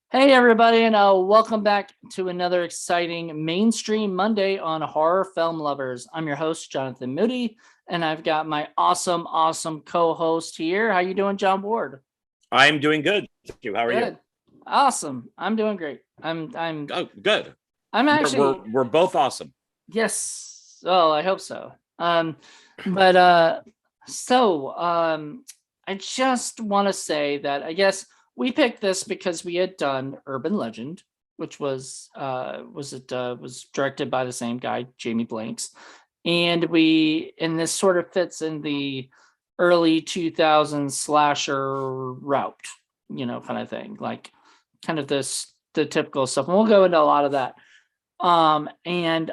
Hey, everybody, and welcome back to another exciting mainstream Monday on Horror Film Lovers. I'm your host, Jonathan Moody, and I've got my awesome co-host here. How you doing, John Ward? I'm doing good. Thank you. How are you? Good. Awesome. I'm doing great. I'm Oh, good. I'm We're actually, we're, we're both awesome. yes. Oh, I hope so. But I just want to say that I guess we picked this because we had done Urban Legend, which was directed by the same guy, Jamie Blanks, and this sort of fits in the early 2000s slasher route, kind of thing, like kind of the typical stuff, and we'll go into a lot of that. And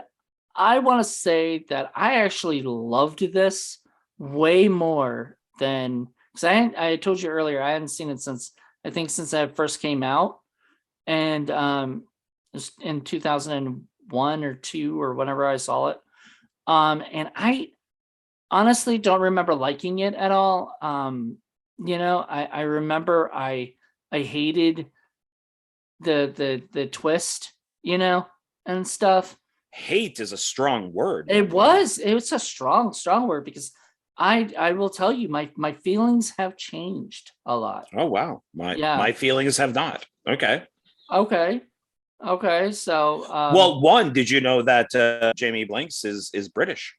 I want to say that I actually loved this way more than, because I told you earlier I hadn't seen it since it first came out, and it was in 2001 or 2 or whenever I saw it. And I honestly don't remember liking it at all. I remember I hated the twist, and stuff. Hate is a strong word. It was a strong word, because I will tell you, my feelings have changed a lot. Oh wow, my Yeah. my feelings have not. Okay. Okay. So Well, one, did you know that Jamie Blanks is British?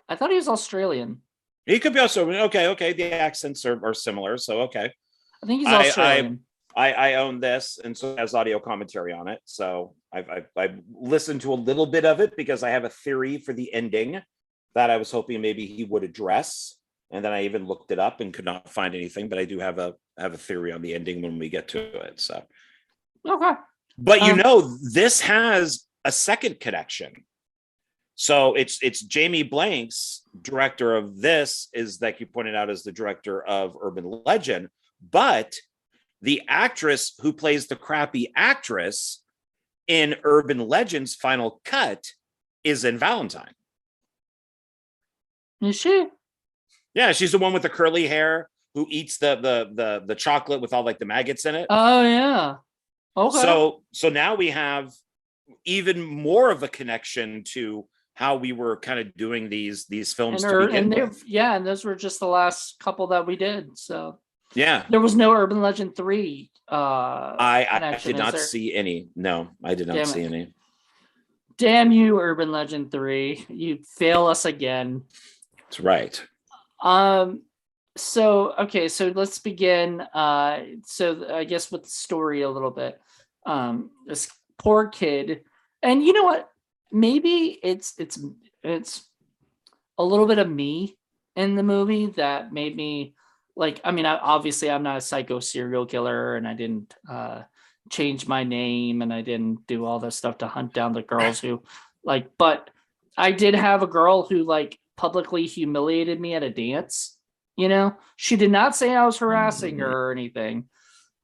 I thought he was Australian. He could be also okay. Okay, the accents are similar, so okay. I think he's I Australian. I own this, and so it has audio commentary on it. So I've listened to a little bit of it because I have a theory for the ending that I was hoping maybe he would address. And then I even looked it up and could not find anything, but I do have a theory on the ending when we get to it. So Okay. but this has a second connection. So it's Jamie Blanks, director of this, is like you pointed out, as the director of Urban Legend, but the actress who plays the crappy actress in Urban Legend's final cut is in Valentine. Is she? Yeah, she's the one with the curly hair who eats the chocolate with all like the maggots in it. Oh yeah. Okay. So now we have even more of a connection to how we were kind of doing these films to begin with. Yeah, and those were just the last couple that we did. So Yeah. there was no Urban Legend 3 I did not see any. No, I did not see any. Damn you, Urban Legend 3. You fail us again. That's right. So let's begin. So I guess with the story a little bit. This poor kid, and you know what? Maybe it's a little bit of me in the movie that made me like. I mean, obviously I'm not a psycho serial killer, and I didn't change my name, and I didn't do all this stuff to hunt down the girls who like. But I did have a girl who like publicly humiliated me at a dance. She did not say I was harassing her or anything,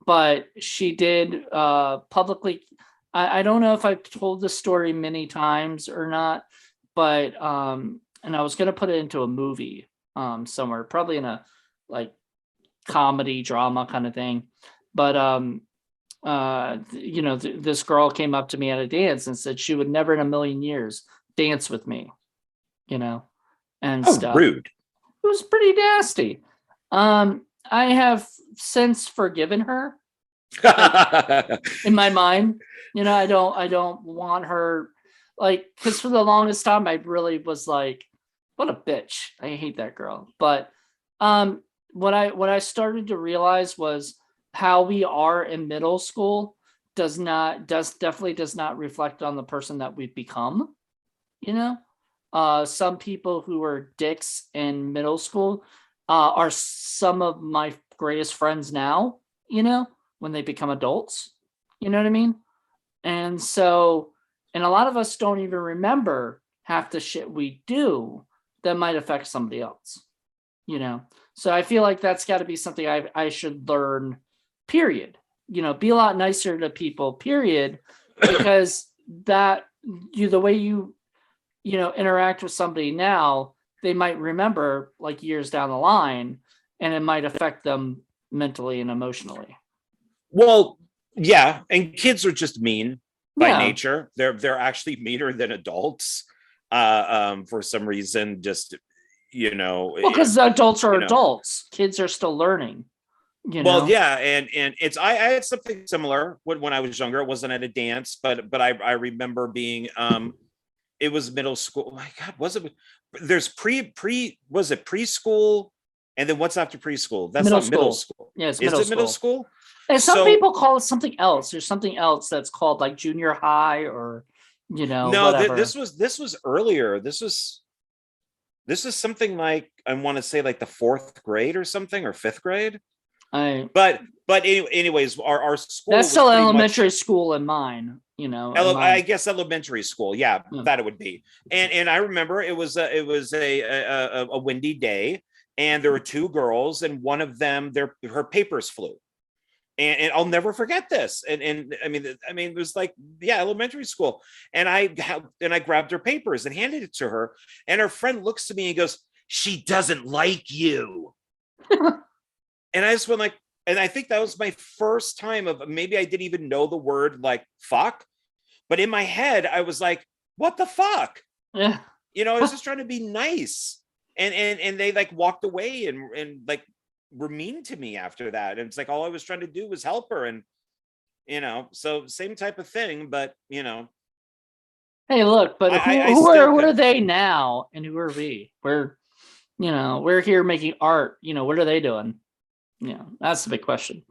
but she did publicly. I don't know if I've told this story many times or not, but and I was going to put it into a movie somewhere, probably in a like comedy drama kind of thing. But this girl came up to me at a dance and said she would never in a million years dance with me, and stuff. Rude. It was pretty nasty. I have since forgiven her. In my mind, I don't want her, like, because for the longest time I really was like, what a bitch. I hate that girl. But what I started to realize was how we are in middle school definitely does not reflect on the person that we've become. Some people who were dicks in middle school are some of my greatest friends now, when they become adults. You know what I mean? And so, and a lot of us don't even remember half the shit we do that might affect somebody else, So I feel like that's got to be something I should learn, period. Be a lot nicer to people, period, because the way you interact with somebody now, they might remember like years down the line, and it might affect them mentally and emotionally. Well, Yeah, and kids are just mean by Yeah. nature. They're actually meaner than adults. For some reason, just Well, because adults are you know. adults, kids are still learning. Well, yeah, and it's I had something similar when I was younger. It wasn't at a dance, but I remember being it was middle school. Oh my God, was it? There's was it preschool? And then what's after preschool? That's Middle not middle school. school. Yeah, it's Is middle it middle school. school? And some So people call it something else. There's something else that's called like junior high or no, whatever. this was earlier. This is something like I want to say like the fourth grade or something or fifth grade. I But anyways, our school That's was still pretty much elementary school in mine, I guess elementary school. Yeah, that it would be. And I remember it was a windy day, and there were two girls, and one of them her papers flew. And I'll never forget this. And I mean it was like, yeah, elementary school. And I grabbed her papers and handed it to her. And her friend looks to me and goes, "She doesn't like you." And I just went like, and I think that was my first time of maybe I didn't even know the word like fuck, but in my head I was like, "What the fuck?" Yeah. I was just trying to be nice, and they like walked away and like were mean to me after that. And it's like all I was trying to do was help her, and so same type of thing, but Hey, look, but I who still what are could. they now, and who are we? We're here making art. What are they doing? That's the big question.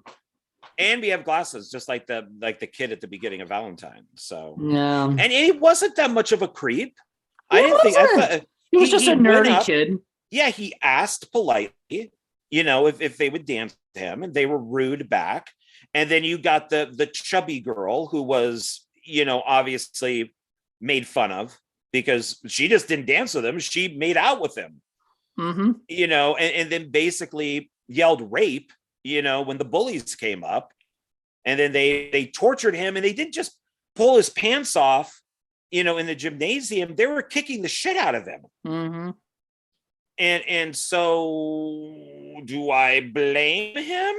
And we have glasses, just like the kid at the beginning of Valentine. So, Yeah, and it wasn't that much of a creep. he I didn't think. I wasn't. thought He was just he a went nerdy up. kid. Yeah, he asked politely, if they would dance to him, and they were rude back. And then you got the chubby girl who was, obviously made fun of because she just didn't dance with him. She made out with him, Mm-hmm. and then basically yelled rape, when the bullies came up. And then they tortured him, and they didn't just pull his pants off, in the gymnasium. They were kicking the shit out of him. Mm-hmm. And so do I blame him?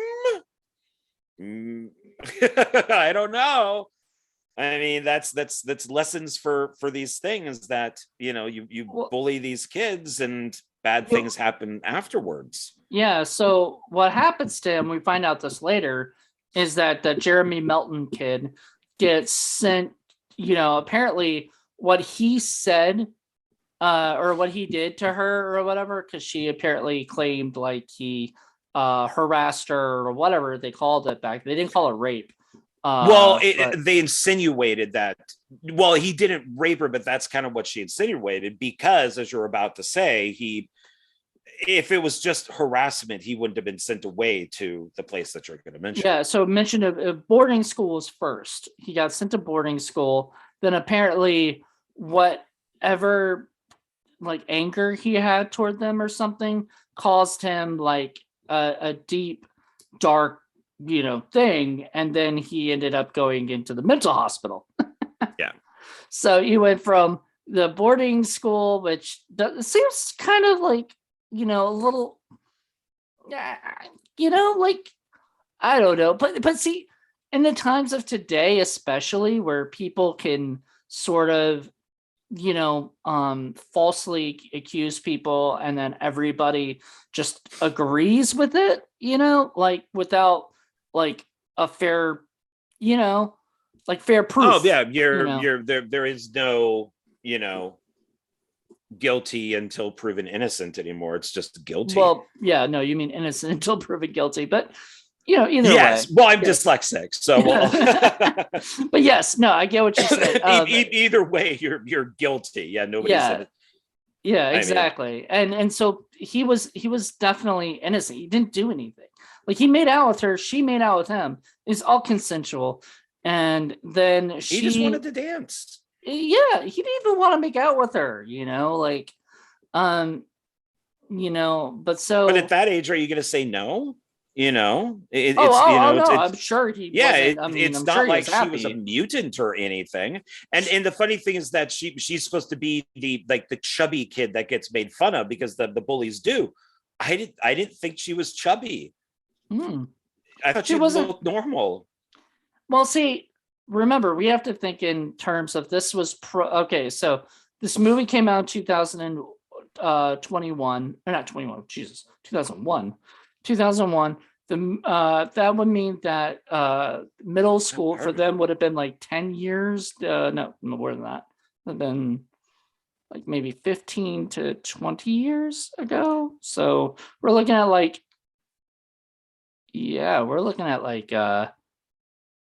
I don't know. I mean, that's lessons for these things that, you Well, bully these kids and bad things happen afterwards. yeah. So what happens to him? We find out this later. Is that the Jeremy Melton kid gets sent? Apparently what he said or what he did to her or whatever, because she apparently claimed like he harassed her or whatever they called it back. They didn't call it rape. Well, But they insinuated that. Well, he didn't rape her, but that's kind of what she insinuated because, as you're about to say, if it was just harassment, he wouldn't have been sent away to the place that you're going to mention. yeah, so mentioned of boarding schools first. He got sent to boarding school. Then apparently whatever like anger he had toward them or something caused him like a deep, dark, thing. And then he ended up going into the mental hospital. Yeah. So he went from the boarding school, which seems kind of like, a little, like, I don't know. But see, in the times of today, especially where people can sort of, falsely accuse people and then everybody just agrees with it, like without like a fair, like fair proof. Oh yeah, you're there is no, guilty until proven innocent anymore. It's just guilty. Well, yeah, no, you mean innocent until proven guilty, but either yes. way. Well, I'm yes. dyslexic, so But yes, no, I get what you said. Either way, you're guilty. Yeah, nobody's yeah, yeah, exactly. And so he was definitely innocent. He didn't do anything. Like he made out with her, she made out with him. It's all consensual. And then he just wanted to dance. Yeah, he didn't even want to make out with her, like but at that age, are you going to say no? No, I'm sure he. Yeah, it's not like she was a mutant or anything. And the funny thing is that she's supposed to be the chubby kid that gets made fun of because the bullies do. I didn't think she was chubby. I thought she looked normal. Well, see, remember, we have to think in terms of this was okay, so this movie came out in 2021, or not 21, Jesus, 2001. 2001. That would mean that middle school for them would have been like 10 years. No, more than that. Would have been like maybe 15 to 20 years ago. So we're looking at like, yeah, we're looking at like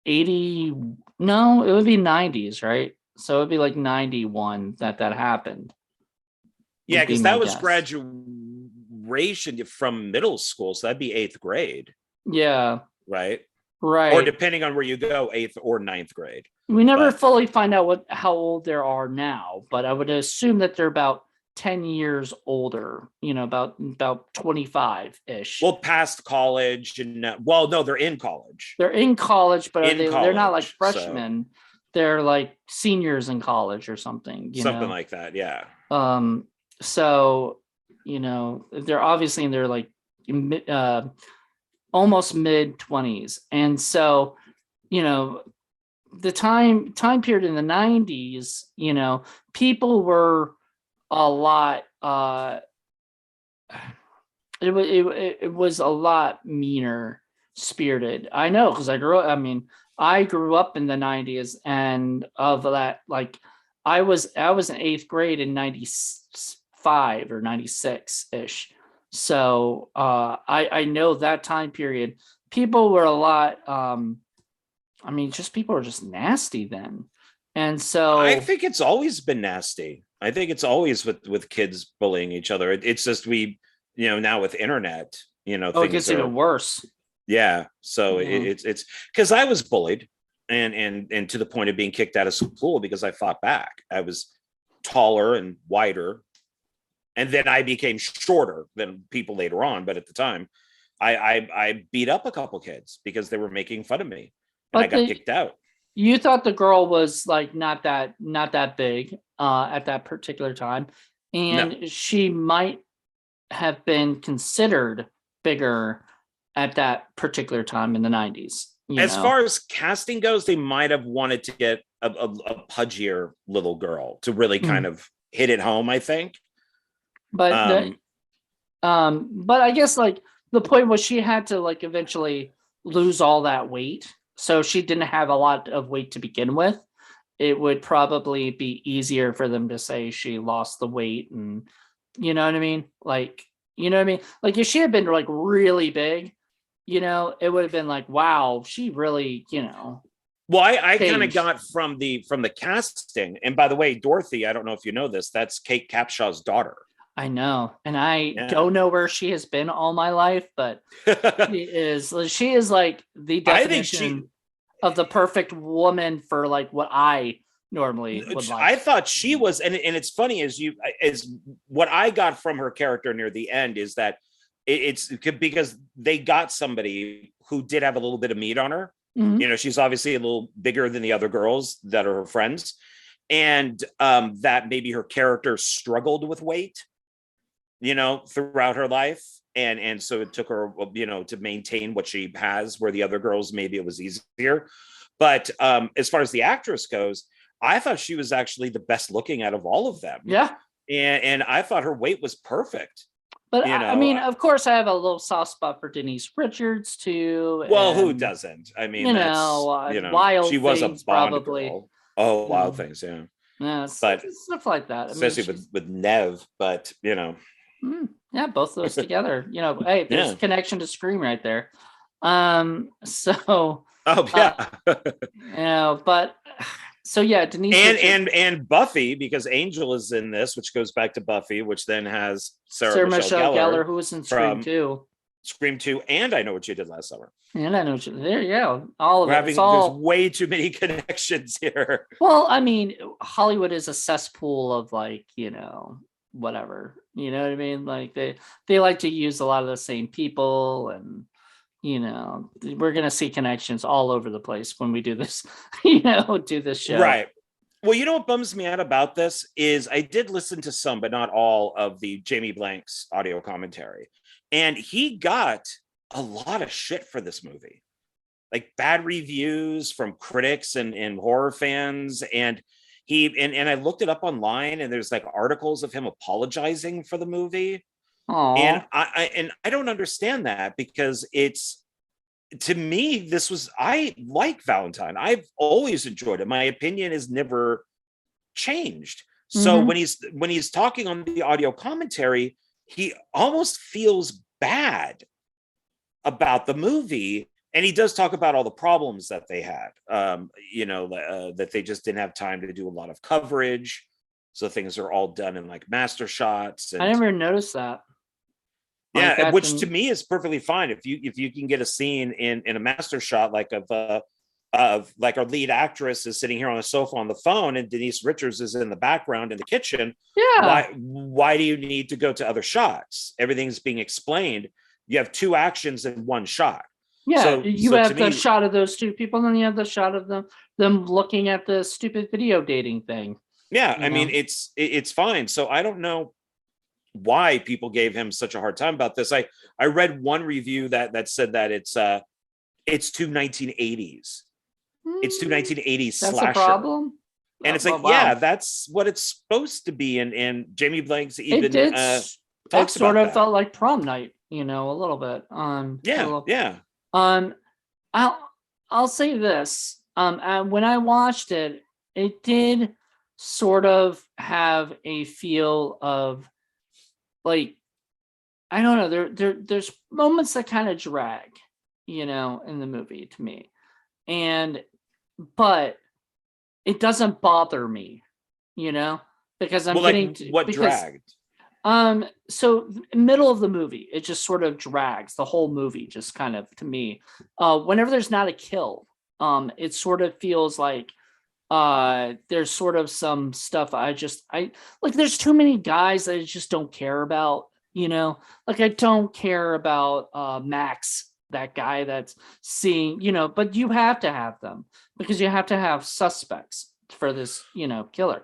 80, no, it would be 90s, right? So it'd be like 91 that happened. Yeah, Would be because my that was guess. graduation from middle school, so that'd be eighth grade, Yeah, right? Or right. depending on where you go, eighth or ninth grade. We never But fully find out how old they are now, but I would assume that they're about 10 years older, about 25-ish. well, past college and well, no, they're in college. They're in college, but they're not like college, so freshmen. They're like seniors in college or something, something like that. Yeah. So, they're obviously in their like almost mid 20s. And so, the time period in the 90s, people were a lot it was a lot meaner spirited. I know, because I grew up in the 90s, and of that, like I was in eighth grade in 95 or 96 ish. So I know that time period. People were a lot just people were just nasty then. And so I think it's always been nasty. I think it's always with kids bullying each other. It's just now with internet, it gets even worse. Yeah. So it's because I was bullied and to the point of being kicked out of school because I fought back. I was taller and wider. And then I became shorter than people later on. But at the time, I beat up a couple kids because they were making fun of me. And I got kicked out. You thought the girl was like not that big at that particular time. And she might have been considered bigger at that particular time in the 90s. As far as casting goes, they might have wanted to get a pudgier little girl to really kind of hit it home, I think. But but I guess like the point was she had to like eventually lose all that weight. So she didn't have a lot of weight to begin with. It would probably be easier for them to say she lost the weight, and you know what I mean? Like, you know what I mean? Like if she had been like really big, it would have been like, wow, she really, Well, I kind of got from the casting. And by the way, Dorothy, I don't know if you know this, that's Kate Capshaw's daughter. I know. And I don't know where she has been all my life, but she is like the definition of the perfect woman for like what I normally would like. I thought she was, and it's funny as what I got from her character near the end is that it's because they got somebody who did have a little bit of meat on her. Mm-hmm. She's obviously a little bigger than the other girls that are her friends. And that maybe her character struggled with weight, throughout her life. And so it took her, to maintain what she has, where the other girls, maybe it was easier. But as far as the actress goes, I thought she was actually the best looking out of all of them. Yeah. And I thought her weight was perfect. But of course, I have a little soft spot for Denise Richards too. Well, who doesn't? I mean, Wild she was Things, a Bond probably. girl. Oh, Wild Things, yeah. Yeah, but stuff like that. Especially with Nev, but yeah, both of those together. Hey, there's a connection to Scream right there. So. Oh yeah. But. So yeah, Denise and Buffy, because Angel is in this, which goes back to Buffy, which then has Sarah Michelle Gellar, who was in Scream 2. Scream 2, and I Know What You Did Last Summer. And I Know What You Did. There, yeah, all of it. There's way too many connections here. Well, I mean, Hollywood is a cesspool of like, whatever. You know what I mean? Like they like to use a lot of the same people, and we're going to see connections all over the place when we do this, do this show. Right. Well, what bums me out about this is I did listen to some, but not all of the Jamie Blank's audio commentary. And he got a lot of shit for this movie. like bad reviews from critics and horror fans. And I looked it up online, and there's like articles of him apologizing for the movie. And Oh. I don't understand that, because it's, to me, I like Valentine. I've always enjoyed it. My opinion has never changed. So Mm-hmm. when he's talking on the audio commentary, he almost feels bad about the movie, and he does talk about all the problems that they had. That they just didn't have time to do a lot of coverage, so things are all done in like master shots. I And never noticed that. Like yeah, that which to didn't. me is perfectly fine if you can get a scene in a master shot, like of like our lead actress is sitting here on a sofa on the phone, and Denise Richards is in the background in the kitchen. Yeah. Why do you need to go to other shots? Everything's being explained. You have two actions in one shot. Yeah, you So to have the me, shot of those two people, and then you have the shot of them looking at the stupid video dating thing. yeah, You I mean, know, it's fine. So I don't know why people gave him such a hard time about this. I read one review that said that it's too 1980s. It's too Hmm, 1980s that's a slasher. problem. And it's like, Well, yeah, wow, that's what it's supposed to be. And Jamie Blanks it even did. It talks sort about of that. felt like prom night, a little bit. A Yeah, little. yeah. Um, I'll I'll say this. When I watched it, it did sort of have a feel of like, I don't know. There's moments that kind of drag, in the movie to me, and but it doesn't bother me, you know, because I'm Well, like getting to, what because dragged? so middle of the movie, it just sort of drags the whole movie, just kind of to me. Whenever there's not a kill, it sort of feels like there's sort of some stuff I like, there's too many guys that I just don't care about, like I don't care about Max, that guy that's seeing, but you have to have them because you have to have suspects for this, killer.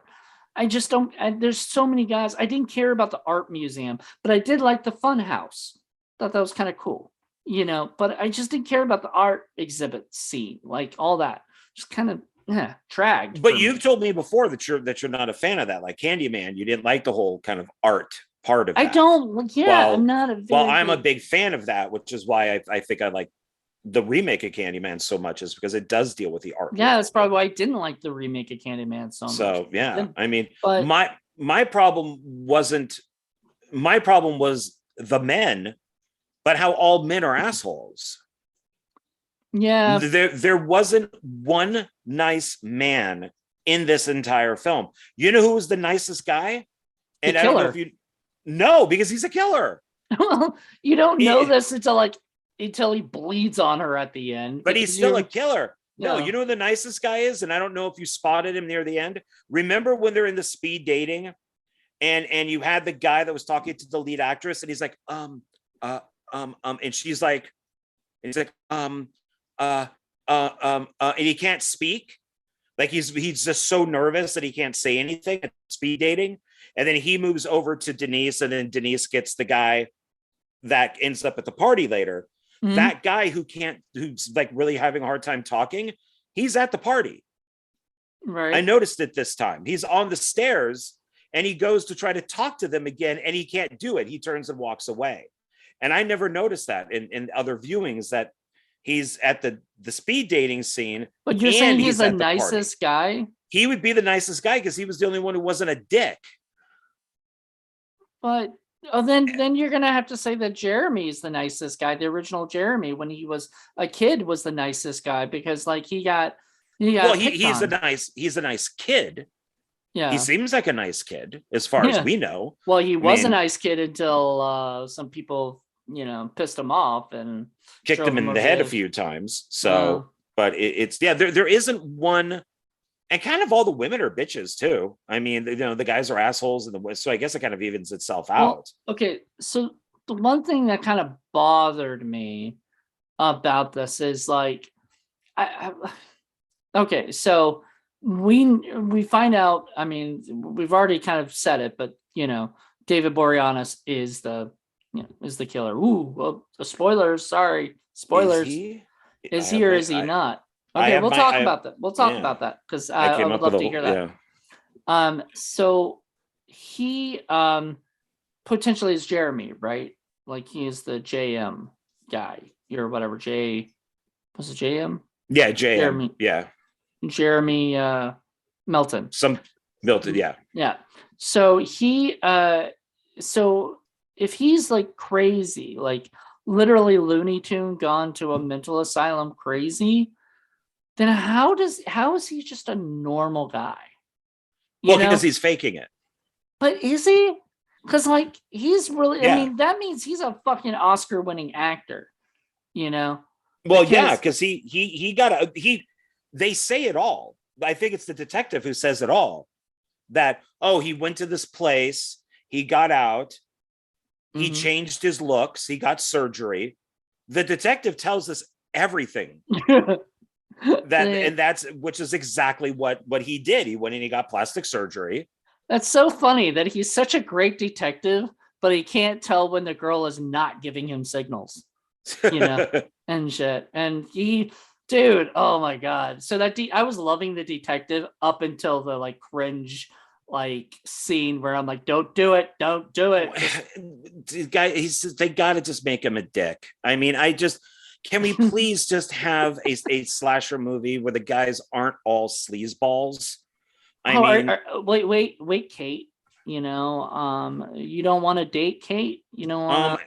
I just don't. There's so many guys. I didn't care about the art museum, but I did like the fun house. Thought that was kind of cool, but I just didn't care about the art exhibit scene, like all that. Just kind of, yeah, dragged But for you've me. told me before that you're not a fan of that. Like Candyman, you didn't like the whole kind of art part of I that. don't like, yeah, I'm While not a while very I'm a big. big fan of that, which is why I think I like the remake of Candyman so much, is because it does deal with the Yeah, artwork that's of probably it. why I didn't like the remake of Candyman so much. So yeah, I mean, But my problem wasn't my problem was the men, but how all men are assholes. yeah, There wasn't one nice man in this entire film. You know who was the nicest guy? the And I don't know if killer. you know, because he's a killer. Well, you don't know He, this until he bleeds on her at the end but he's because still a you're, killer. No, yeah. you know who the nicest guy is, and I don't know if you spotted him near the end. Remember when they're in the speed dating, and you had the guy that was talking to the lead actress, and he's like, uh, and she's like, and he's like, and he can't speak. Like he's just so nervous that he can't say anything at speed dating. And then he moves over to Denise, and then Denise gets the guy that ends up at the party later. Mhm. That guy who's like really having a hard time talking, he's at the party. I Right. noticed it this time. He's on the stairs, and he goes to try to talk to them again, and he can't do it. He turns and walks away. And I never noticed that in other viewings, that he's at the speed dating scene But you're saying and he's he's the at the party. nicest guy? He would be the nicest guy because he was the only one who wasn't a dick. But then you're gonna have to say that Jeremy's the nicest guy. The original Jeremy, when he was a kid, was the nicest guy because like he Well, got picked on. he's a nice kid. He Yeah. seems like a nice kid as far as Yeah. we know. Well, he I was a mean, nice kid until some people, pissed him off and kicked drove him him in the over the head a edge. few times. Uh, So, but it's yeah, there isn't one, and kind of all the women are bitches too. I mean, the guys are assholes in the West, so I guess it kind of evens itself well, out. okay. So the one thing that kind of bothered me about this is like, okay, so we find out. I mean, we've already kind of said it, but David Boreanaz is the killer. Ooh, well, spoilers. Sorry, Is spoilers. he? Is I he have or my is he I, not? I Okay, have we'll my talk I have, about that. We'll talk yeah. about that because I I came would up with love a to whole hear that. So he potentially is Jeremy, right? Like he is the JM guy or whatever. Was it JM? yeah, JM. Jeremy Yeah. Jeremy Melton. Some built it, yeah. Yeah. So so if he's like crazy, like literally Looney Tune gone to a mental asylum crazy, then how is he just a normal guy? You Well, know? because he's faking it. But is he? Because like he's really, I Yeah. mean, that means he's a fucking Oscar winning actor, you know? Well, yeah, Because because he got a he they say it all. I think it's the detective who says it all. That, oh, he went to this place, he got out, he Mhm. changed his looks, he got surgery. The detective tells us everything. That's which is exactly what he did. He went and he got plastic surgery. That's so funny that he's such a great detective, but he can't tell when the girl is not giving him signals, you know, and shit. And dude, oh my god. So I was loving the detective up until the like cringe like scene where I'm like, don't do it, don't do it. Guy, they got to just make him a dick. I mean, can we please just have a slasher movie where the guys aren't all sleazeballs? I mean, wait, Kate. You don't want to date Kate. You don't want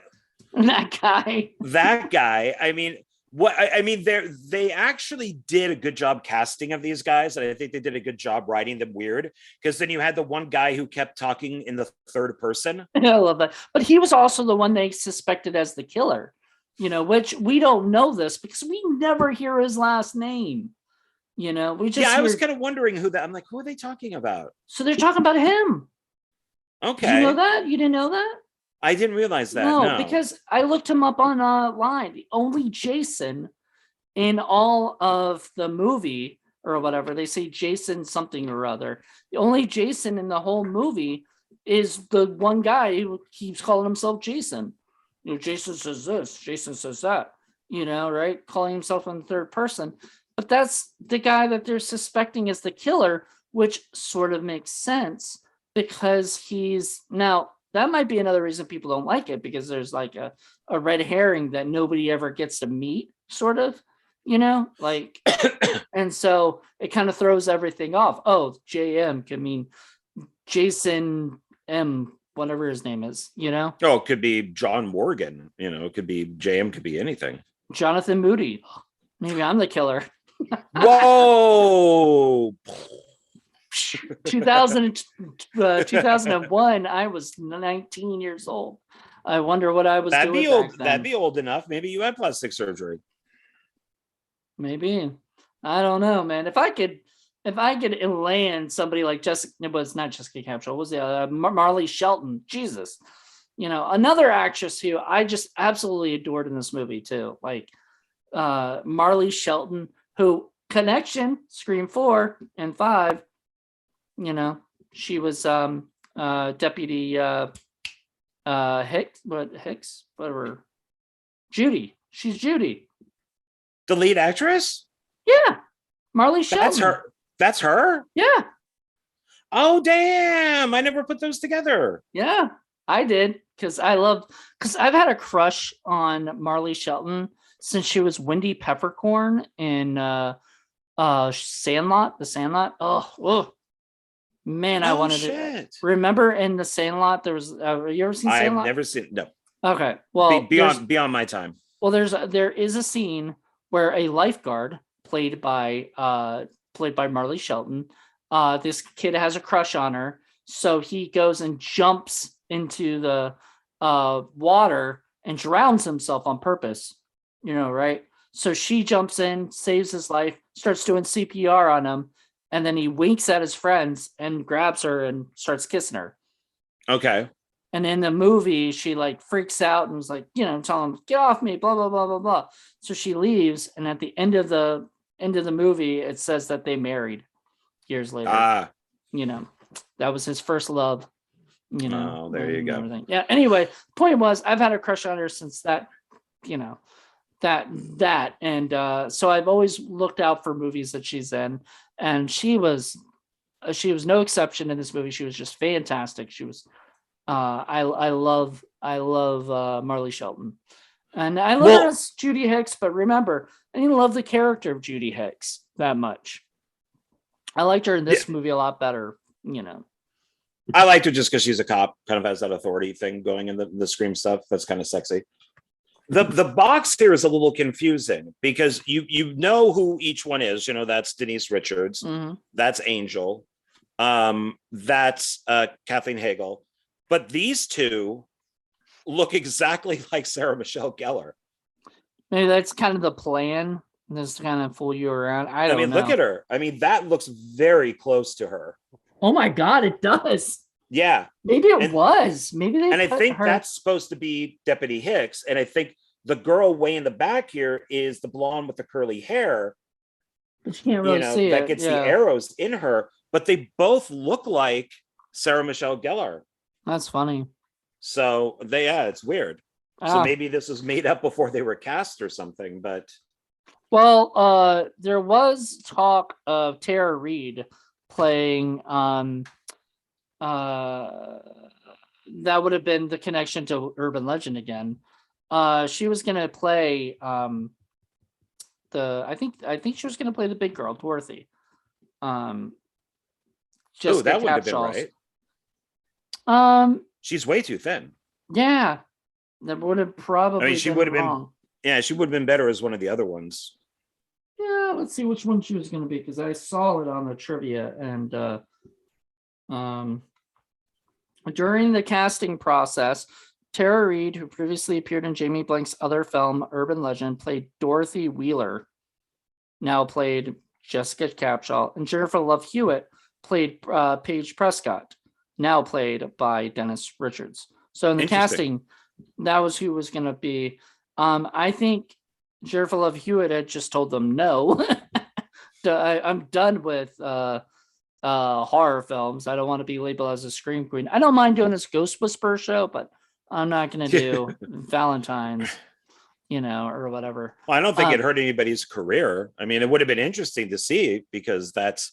that guy. that guy. I mean, they actually did a good job casting of these guys, and I think they did a good job writing them weird. Because then you had the one guy who kept talking in the third person. I love that, but he was also the one they suspected as the killer. Which we don't know this because we never hear his last name. We just I was kind of wondering who that. I'm like, who are they talking about? So they're talking about him. Okay, did you know that? You didn't know that? I didn't realize that. No, because I looked him up online. The only Jason in all of the movie or whatever, they say Jason something or other. The only Jason in the whole movie is the one guy who keeps calling himself Jason. Jason says this, Jason says that, right? Calling himself in the third person. But that's the guy that they're suspecting is the killer, which sort of makes sense because that might be another reason people don't like it, because there's like a red herring that nobody ever gets to meet, sort of, like, and so it kind of throws everything off. Oh, JM can mean Jason M, whatever his name is, Oh, it could be John Morgan. It could be JM, could be anything. Jonathan Moody. Maybe I'm the killer. Whoa. 2001, I was 19 years old. I wonder what I was doing back then. That'd be old enough. Maybe you had plastic surgery. Maybe. I don't know, man. If I could land somebody like Jessica, it was not Jessica Capshaw, was the Marley Shelton. Jesus. Another actress who I just absolutely adored in this movie too. Like Marley Shelton, who Connection, Scream 4 and 5, she was Deputy Hicks, whatever. Judy. She's Judy. The lead actress? Yeah. Marley Shelton. That's her? Yeah. Oh, damn. I never put those together. Yeah, I did. Because I've had a crush on Marley Shelton since she was Wendy Peppercorn in Sandlot, the Sandlot. Oh, man, I wanted to remember in the Sandlot. There was, you ever seen Sandlot? I've never seen, no. Okay. Well, beyond my time. Well, there is a scene where a lifeguard played by Marley Shelton, this kid has a crush on her, so he goes and jumps into the water and drowns himself on purpose, right? So she jumps in, saves his life, starts doing CPR on him, and then he winks at his friends and grabs her and starts kissing her. Okay. And in the movie, she like freaks out and was like, telling him, get off me, blah, blah, blah, blah, blah. So she leaves. And at the end of the movie, it says that they married years later. That was his first love, Oh, there you go. Everything. Yeah. Anyway, point was, I've had a crush on her since that, and so I've always looked out for movies that she's in, and she was no exception in this movie. She was just fantastic. She was I love Marley Shelton, and I love her Well, as Judy Hicks. But remember, I didn't love the character of Judy Hicks that much. I liked her in yeah, this movie a lot better. You know, I liked her just because she's a cop, kind of has that authority thing going in the Scream stuff. That's kind of sexy. The box here is a little confusing because you know who each one is. You know, that's Denise Richards, that's Angel, that's Kathleen Hagel, but these two look exactly like Sarah Michelle Gellar. maybe that's kind of the plan. Just to kind of fool you around. I I don't mean, look know. at her. I mean, that looks very close to her. Oh my god, it does. Yeah. Maybe it And was. Maybe they and I put think her. that's supposed to be Deputy Hicks. And I think the girl way in the back here is the blonde with the curly hair, But you can't you really know, see that it. gets the Yeah, arrows in her, but they both look like Sarah Michelle Gellar. that's funny. So it's weird. So Ah, maybe this was made up before they were cast or something, but well, there was talk of Tara Reid playing. Uh, that would have been the connection to Urban Legend again. She was gonna play the. I think she was gonna play the big girl, Dorothy. Um, oh, Jessica that wouldn't have been Capshaw's. right. Um, She's way too thin. yeah, that would have I mean, probably she been would have been, wrong. yeah, she would have been better as one of the other ones. Yeah, let's see which one she was going to be because I saw it on the trivia and um during the casting process, Tara Reid, who previously appeared in Jamie Blank's other film Urban Legend, played Dorothy Wheeler, now played Jessica Capshaw, and Jennifer Love Hewitt played Paige Prescott, now played by Dennis Richards. So in the Interesting. casting, that was who was going to be. I think Jennifer Love Hewitt had just told them no. I'm done with horror films. I don't want to be labeled as a scream queen. I don't mind doing this Ghost Whisperer show, but I'm not going to do Valentine's, or whatever. Well, I don't think it hurt anybody's career. I mean, it would have been interesting to see because that's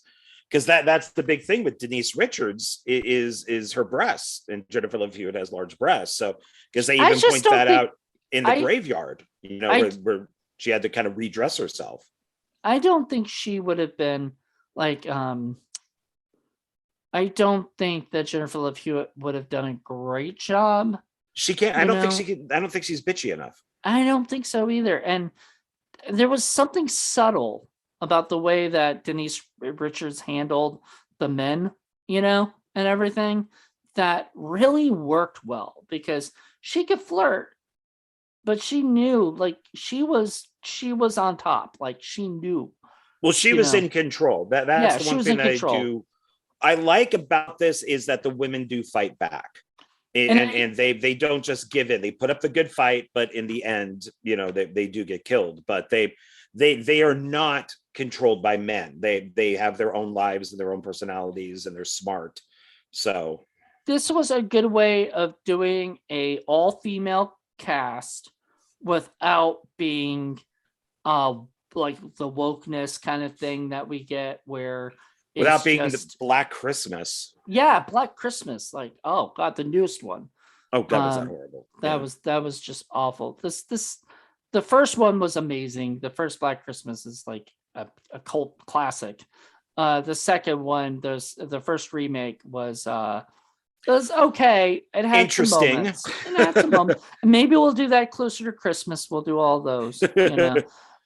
the big thing with Denise Richards is her breasts, and Jennifer Love Hewitt has large breasts. So because they even point that out in the graveyard, where she had to kind of redress herself. I don't think she would have been like I don't think that Jennifer Love Hewitt would have done a great job. She can't. I don't think she can. I don't think she's bitchy enough. I don't think so either. And there was something subtle about the way that Denise Richards handled the men, and everything that really worked well because she could flirt, but she knew like she was on top. Like she knew. Well, she was in control. That's the one thing that I like about this is that the women do fight back. And they don't just give in. They put up the good fight, but in the end, they do get killed. But they are not controlled by men. They have their own lives and their own personalities, and they're smart. So this was a good way of doing a all-female cast without being like the wokeness kind of thing that we get where without being the Black Christmas. Yeah, Black Christmas. Like, oh god, the newest one. Oh god, was that horrible. That was just awful. The first one was amazing. The first Black Christmas is like a cult classic. The second one, the first remake was okay. It had interesting. Some moments. Maybe we'll do that closer to Christmas. We'll do all those,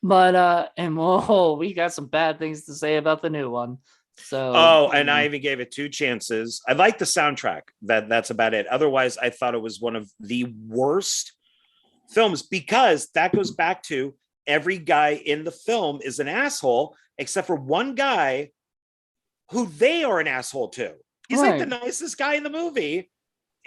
But we got some bad things to say about the new one. So and I even gave it 2 chances. I like the soundtrack. That's about it. Otherwise, I thought it was one of the worst films because that goes back to every guy in the film is an asshole except for one guy who they are an asshole to. He's like the nicest guy in the movie.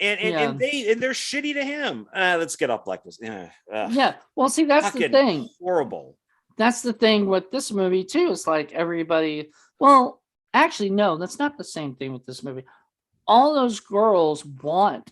And they're shitty to him. Let's get off like this. Yeah. Well, see, that's the thing. Horrible. That's the thing with this movie too. It's like everybody. Well, actually, no, that's not the same thing with this movie. All those girls want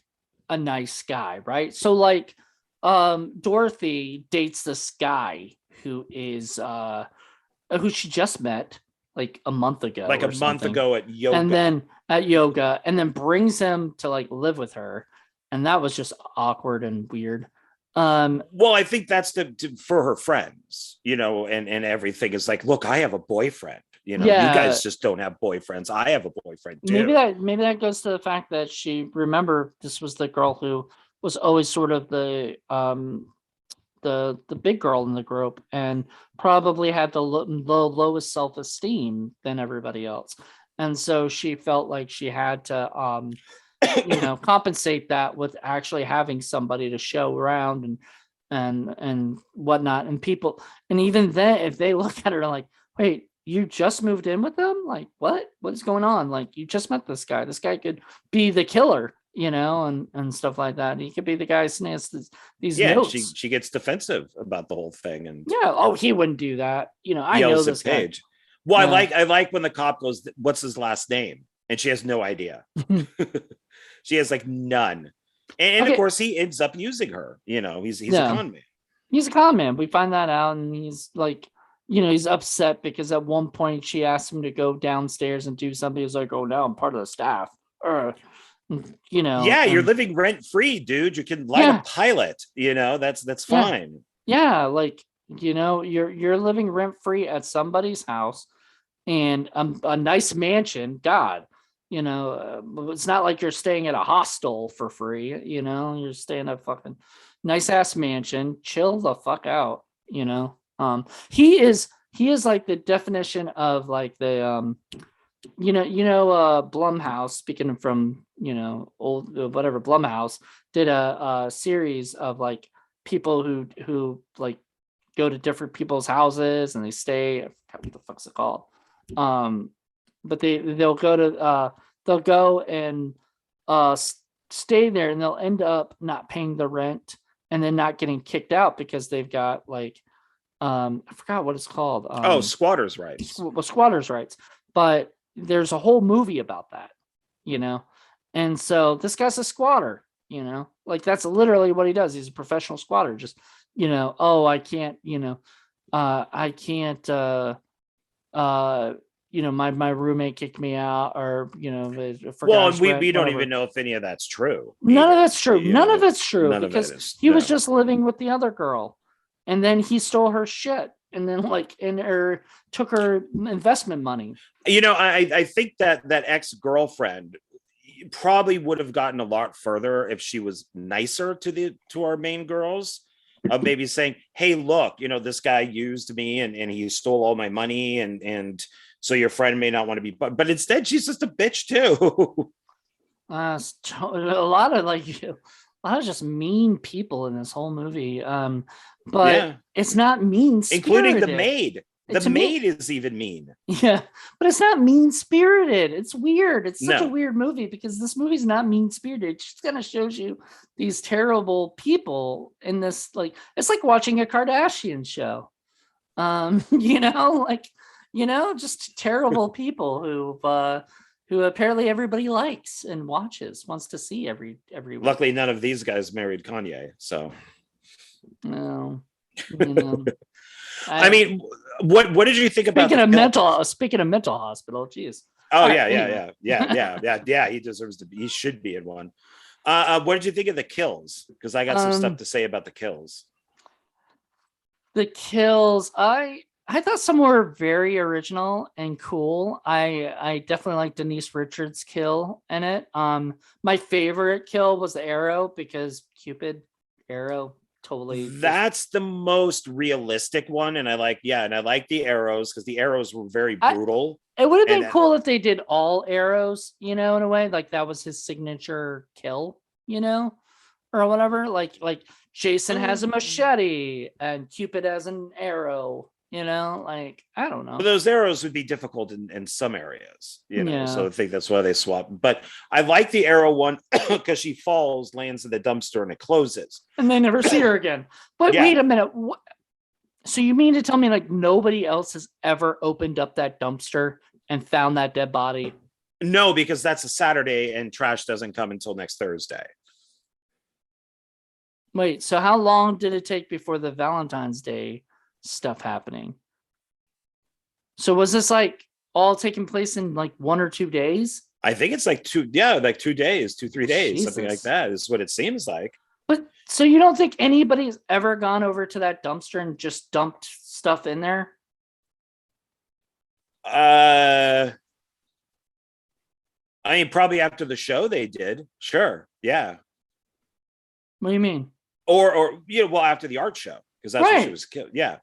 a nice guy, right? So, like, Dorothy dates this guy who is who she just met like a month ago Like a or month something, ago at and yoga. then at yoga, and then brings him to like live with her, and that was just awkward and weird. Well, I think that's for her friends, and everything is like, look, I have a boyfriend. You yeah, guys just don't have boyfriends. I have a boyfriend maybe too. that goes to the fact that she remember this was the girl who was always sort of the big girl in the group and probably had the lowest self-esteem than everybody else, and so she felt like she had to compensate that with actually having somebody to show around and whatnot, and people, and even then if they look at her like, wait, you just moved in with them, like what's going on, like you just met this guy could be the killer, and stuff like that. He could be the guy who snares these Yeah, and she notes. she gets defensive about the whole thing and Yeah, oh, he wouldn't do that, I know yells this at guy. Paige. Well, I Yeah. like I like when the cop goes, "What's his last name?" And she has no idea. She has like none. And of Okay. course, he ends up using her. He's a Yeah, con man. he's a con man. We find that out, and he's like, he's upset because at one point she asked him to go downstairs and do something. He's like, "Oh, now I'm part of the staff." Yeah, you're And living rent free, dude. You can light a yeah, pilot. That's yeah, fine. yeah. Like, you're living rent free at somebody's house and a nice mansion. God, it's not like you're staying at a hostel for free. You're staying at a fucking nice ass mansion. Chill the fuck out. He is like the definition of like the Blumhouse, speaking from old whatever, Blumhouse did a series of like people who like go to different people's houses and they stay. I forgot what the fuck's it called. um but they'll go and uh stay there, and they'll end up not paying the rent and then not getting kicked out because they've got like I forgot what it's called. Oh, squatters' rights. Squatters rights. But there's a whole movie about that, you know and so this guy's a squatter, like that's literally what he does. He's a professional squatter. Just, oh, I can't, I can't my roommate kicked me out, or they forgot Well, and his we, rent, we don't even whatever. know if any of that's true None of either. that's true. None of it's true, None of it because is. he was No. just living with the other girl, and then he stole her shit, and then or took her investment money. I think that ex-girlfriend probably would have gotten a lot further if she was nicer to our main girls, of maybe saying, hey, look, this guy used me and he stole all my money, and so your friend may not want to be, but instead she's just a bitch too. A lot of just mean people in this whole movie. But Yeah, it's not mean including the spirited. maid. The To me, maid is even mean. yeah, but it's not mean spirited. It's weird. It's such a No. weird movie because this movie's not mean spirited. It just kind of shows you these terrible people in this. Like, it's like watching a Kardashian show. Just terrible people who apparently everybody likes and wants to see every week. Luckily, none of these guys married Kanye. So, No, you know. I mean, what did you think about the film? Speaking of mental hospital, geez. Oh All right, yeah, anyway. yeah. He deserves to be. He should be in one. What did you think of the kills? Because I got some stuff um, to say about the kills. the kills, I thought some were very original and cool. I definitely like Denise Richards' kill in it. My favorite kill was the arrow, because Cupid arrow totally just That's the most realistic one, and I like the arrows because the arrows were very I brutal. it would have And been cool if they did all arrows, in a way, like that was his signature kill, or whatever. Like Jason has a machete and Cupid has an arrow, like I don't but know. those arrows would be difficult in some areas, Yeah. so I think that's why they swapped. But I like the arrow one because she falls, lands in the dumpster, and it closes. And they never see her again. But Yeah. wait a minute. So you mean to tell me like nobody else has ever opened up that dumpster and found that dead body? No, because that's a Saturday and trash doesn't come until next Thursday. Wait, so how long did it take before the Valentine's Day stuff happening? So was this like all taking place in like 1 or 2 days? I think it's like like 2 days, 3 days, something like Jesus. that is what it seems like. But so you don't think anybody's ever gone over to that dumpster and just dumped stuff in there? Uh, I mean, probably after the show they did. Sure. Yeah. What do you mean? Or well, after the art show, because that's when she Right. was killed. Yeah.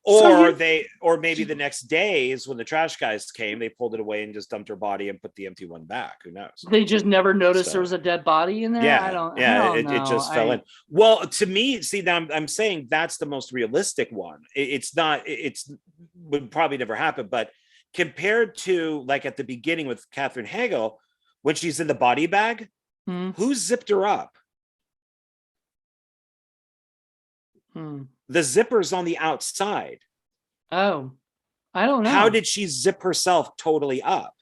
So Or maybe the next days when the trash guys came, they pulled it away and just dumped her body and put the empty one back. Who knows? they just never noticed there So was a dead body in there. yeah, I yeah, don't it know. just fell in. Well, to me, see, now I'm saying that's the most realistic one. It's not, it's would probably never happen, but compared to like at the beginning with Catherine Hagel, when she's in the body bag, Hmm, who zipped her up? hmm. The zipper's on the outside. Oh, I don't How know. did she zip herself totally up?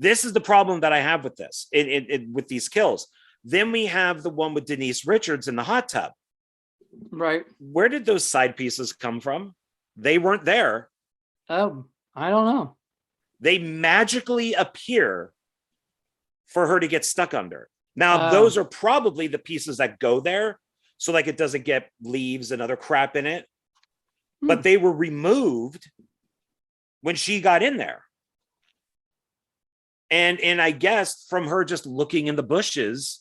This is the problem that I have with this, with these kills. Then we have the one with Denise Richards in the hot tub. Right. Where did those side pieces come from? They weren't there. Oh, I don't know. They magically appear for her to get stuck under. Now, Oh, those are probably the pieces that go there. So, like, it doesn't get leaves and other crap in it. hmm. But they were removed when she got in there. And I guess from her just looking in the bushes,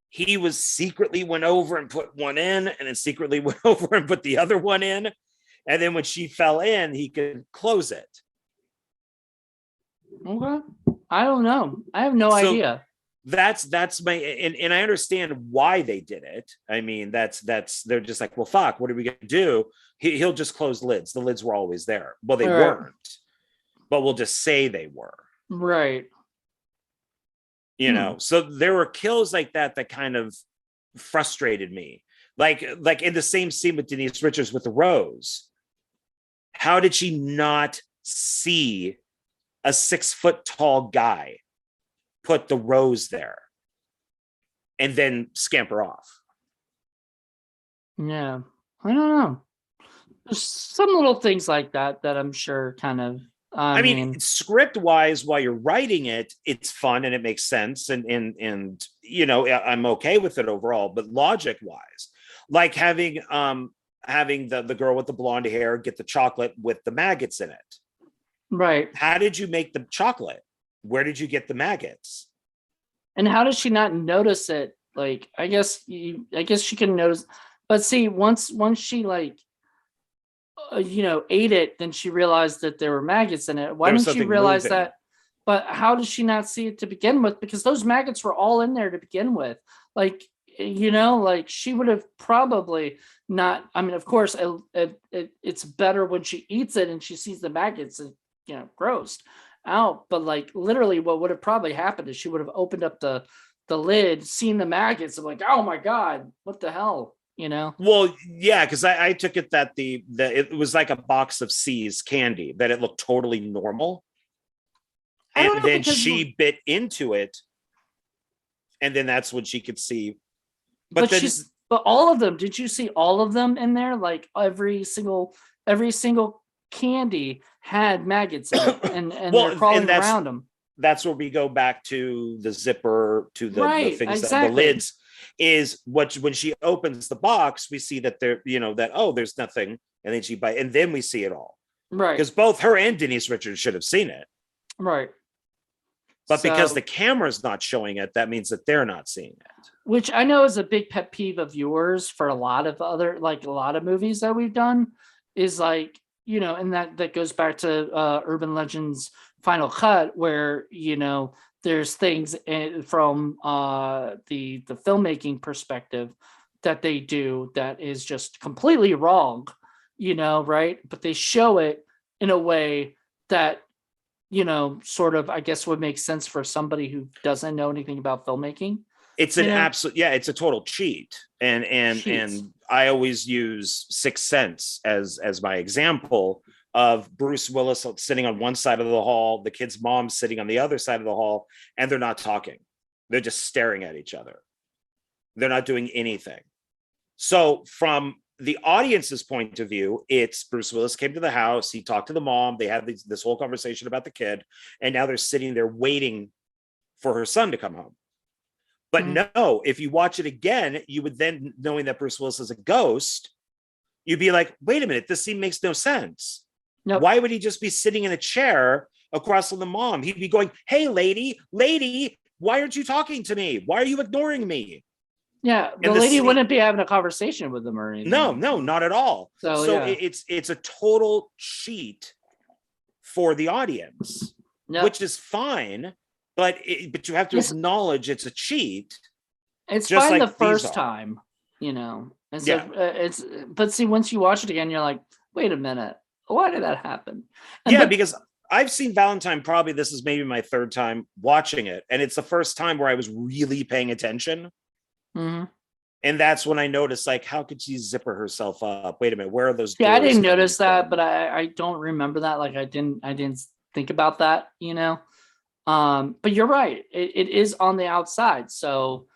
he was secretly went over and put one in, and then secretly went over and put the other one in. And then when she fell in, he could close it. Okay. I don't know. I have no So idea. that's my, and I understand why they did it. I mean, that's they're just like, well, fuck, what are we gonna do? He'll just close lids. The lids were always there. Well, they All right. weren't, but we'll just say they were. Right. Hmm. So there were kills like that that kind of frustrated me. Like in the same scene with Denise Richards with the rose. How did she not see a 6 foot tall guy put the rose there and then scamper off? Yeah. I don't know. There's some little things like that that I'm sure kind of, I I mean, mean, script wise, while you're writing it, it's fun and it makes sense, and I'm okay with it overall. But logic wise, like having the girl with the blonde hair get the chocolate with the maggots in it. right. How did you make the chocolate? Where did you get the maggots? And how does she not notice it? Like, I guess she can notice, but see, once she like, ate it, then she realized that there were maggots in it. Why There was didn't she something realize moving. that? But how did she not see it to begin with? Because those maggots were all in there to begin with. Like, like she would have probably not. I mean, of course, it's better when she eats it and she sees the maggots and, grossed out. But like literally, what would have probably happened is she would have opened up the lid, seen the maggots, and like, oh my god, what the hell, Well, yeah, because I took it that the it was like a box of C's candy, that it looked totally normal. I don't And know then because, she bit into it, and then that's when she could see. But but then, but all of them. Did you see all of them in there? Like every single candy had maggots in it, and they're well, and crawling around them. that's where we go back to the zipper, to the Right, things that the exactly. lids is what when she opens the box, we see that there, that, oh, there's nothing, and then she bite, and then we see it all, Right, because both her and Denise Richards should have seen it. right. But because the So, camera's not showing it, that means that they're not seeing it. which I know is a big pet peeve of yours for a lot of other, like a lot of movies that we've done, is like, and that goes back to Urban Legends Final Cut, where there's things from the filmmaking perspective that they do that is just completely wrong, right? But they show it in a way that sort of, I guess, would make sense for somebody who doesn't know anything about filmmaking, It's an absolute, yeah, it's a total cheat. cheats. And I always use Sixth Sense as my example of Bruce Willis sitting on one side of the hall, the kid's mom sitting on the other side of the hall, and they're not talking. They're just staring at each other. They're not doing anything. So from the audience's point of view, it's Bruce Willis came to the house, he talked to the mom, they had this whole conversation about the kid, and now they're sitting there waiting for her son to come home. But no, if you watch it again, you would then, knowing that Bruce Willis is a ghost, you'd be like, wait a minute, this scene makes no sense. Nope. Why would he just be sitting in a chair across from the mom? He'd be going, hey, lady, why aren't you talking to me? Why are you ignoring me? Yeah, the lady wouldn't be having a conversation with him or anything. No, not at all. So yeah. it's a total cheat for the audience, which is fine, but you have to acknowledge it's a cheat. It's fine the first time, you know. And so but see, once you watch it again, you're like, wait a minute, why did that happen? Because I've seen Valentine, probably this is maybe my third time watching it, and it's the first time where I was really paying attention. Mm-hmm. And that's when I noticed, like, how could she zipper herself up? Wait a minute, where are those? Yeah, I didn't notice that, but I don't remember that. Like, I didn't think about that, you know. But you're right, it is on the outside. So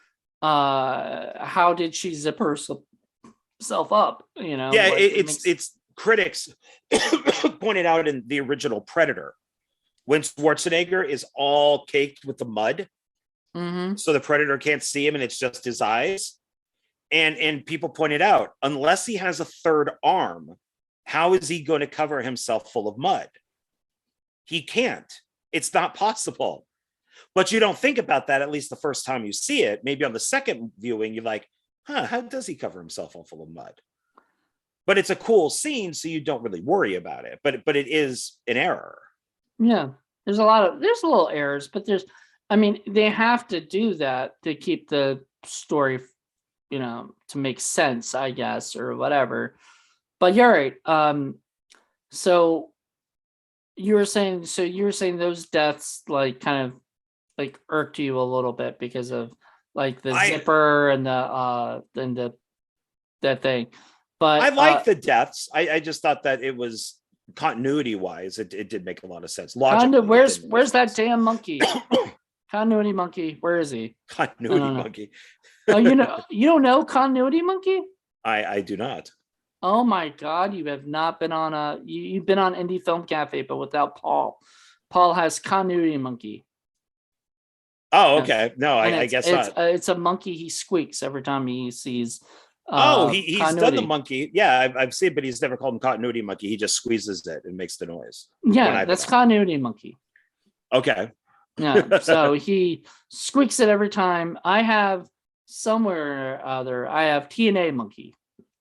how did she zip herself up? You know, yeah, it's critics pointed out in the original Predator when Schwarzenegger is all caked with the mud. Mm-hmm. So the Predator can't see him and it's just his eyes. And people pointed out, unless he has a third arm, how is he going to cover himself full of mud? He can't. It's not possible. But you don't think about that, at least the first time you see it. Maybe on the second viewing, you're like, how does he cover himself all full of mud? But it's a cool scene, so you don't really worry about it. But it is an error. Yeah, there's a little errors, but they have to do that to keep the story, you know, to make sense, I guess, or whatever. But you're right. So you were saying those deaths like kind of like irked you a little bit because of like the zipper and that thing. But I like the deaths. I just thought that it was continuity wise, it did make a lot of sense. Logically, where's that damn monkey? Continuity monkey, where is he? Continuity monkey. Oh, you don't know Continuity Monkey? I do not. Oh my God, you have not been on you've been on Indie Film Cafe, but without Paul. Paul has Continuity Monkey. Oh, okay. No, I guess not. It's a monkey. He squeaks every time he sees. He's done the monkey. Yeah, I've seen, but he's never called him Continuity Monkey. He just squeezes it and makes the noise. Yeah, that's Continuity Monkey. Okay. Yeah, so he squeaks it every time. I have somewhere or other, I have TNA Monkey,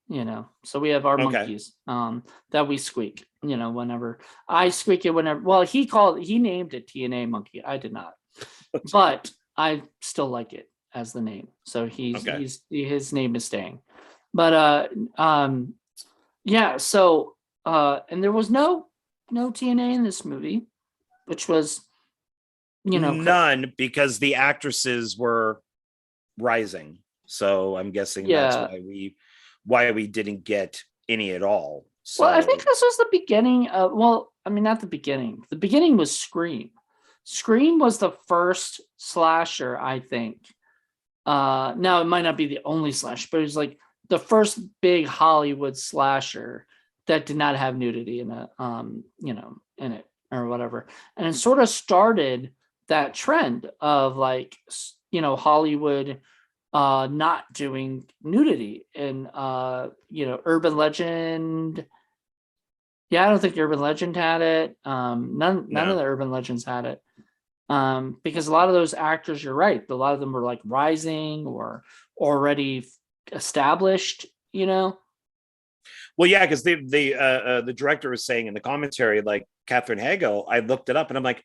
you know, so we have our monkeys that we squeak, you know, whenever I squeak it, well, he named it TNA Monkey. I did not, but I still like it as the name. So his name is staying. But yeah, so and there was no TNA in this movie, which was, you know, none, because the actresses were rising. So I'm guessing that's why we didn't get any at all. So, well, I think this was the beginning of, not the beginning. The beginning was Scream. Scream was the first slasher, I think. Now it might not be the only slasher, but it was like the first big Hollywood slasher that did not have nudity in it, in it or whatever. And it sort of started that trend of like, you know, Hollywood not doing nudity. And Urban Legend, I don't think Urban Legend had it. None of the Urban Legends had it, because a lot of those actors, you're right, a lot of them were like rising or already established, you know. Well, yeah, because the director was saying in the commentary, like Catherine Hagel, I looked it up and I'm like,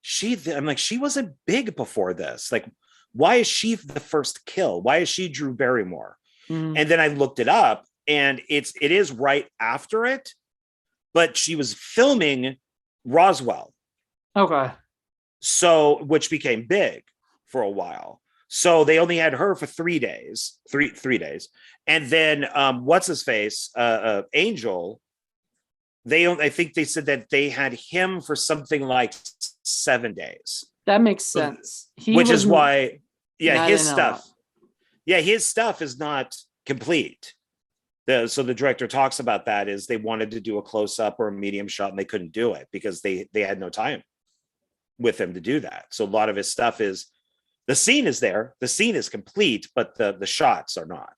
she wasn't big before this. Like, why is she the first kill? Why is she Drew Barrymore? Mm-hmm. And then I looked it up, and it is right after it, but she was filming Roswell. Okay. So, which became big for a while. So they only had her for 3 days, three days. And then what's his face? Angel. I think they said that they had him for something like 7 days. That makes sense. Which is why, his stuff. Yeah, his stuff is not complete. So the director talks about that is they wanted to do a close up or a medium shot and they couldn't do it because they had no time with him to do that. So a lot of his stuff is the scene is there, the scene is complete, but the shots are not.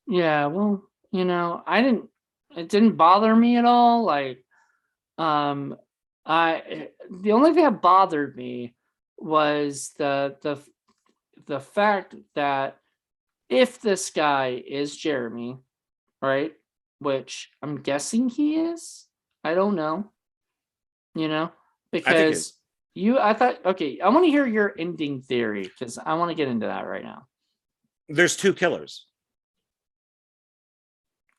Yeah, well, it didn't bother me at all. Like, the only thing that bothered me was the fact that if this guy is Jeremy, right, which I'm guessing he is, I don't know, I think it's because I thought, okay, I want to hear your ending theory because I want to get into that right now. there's two killers.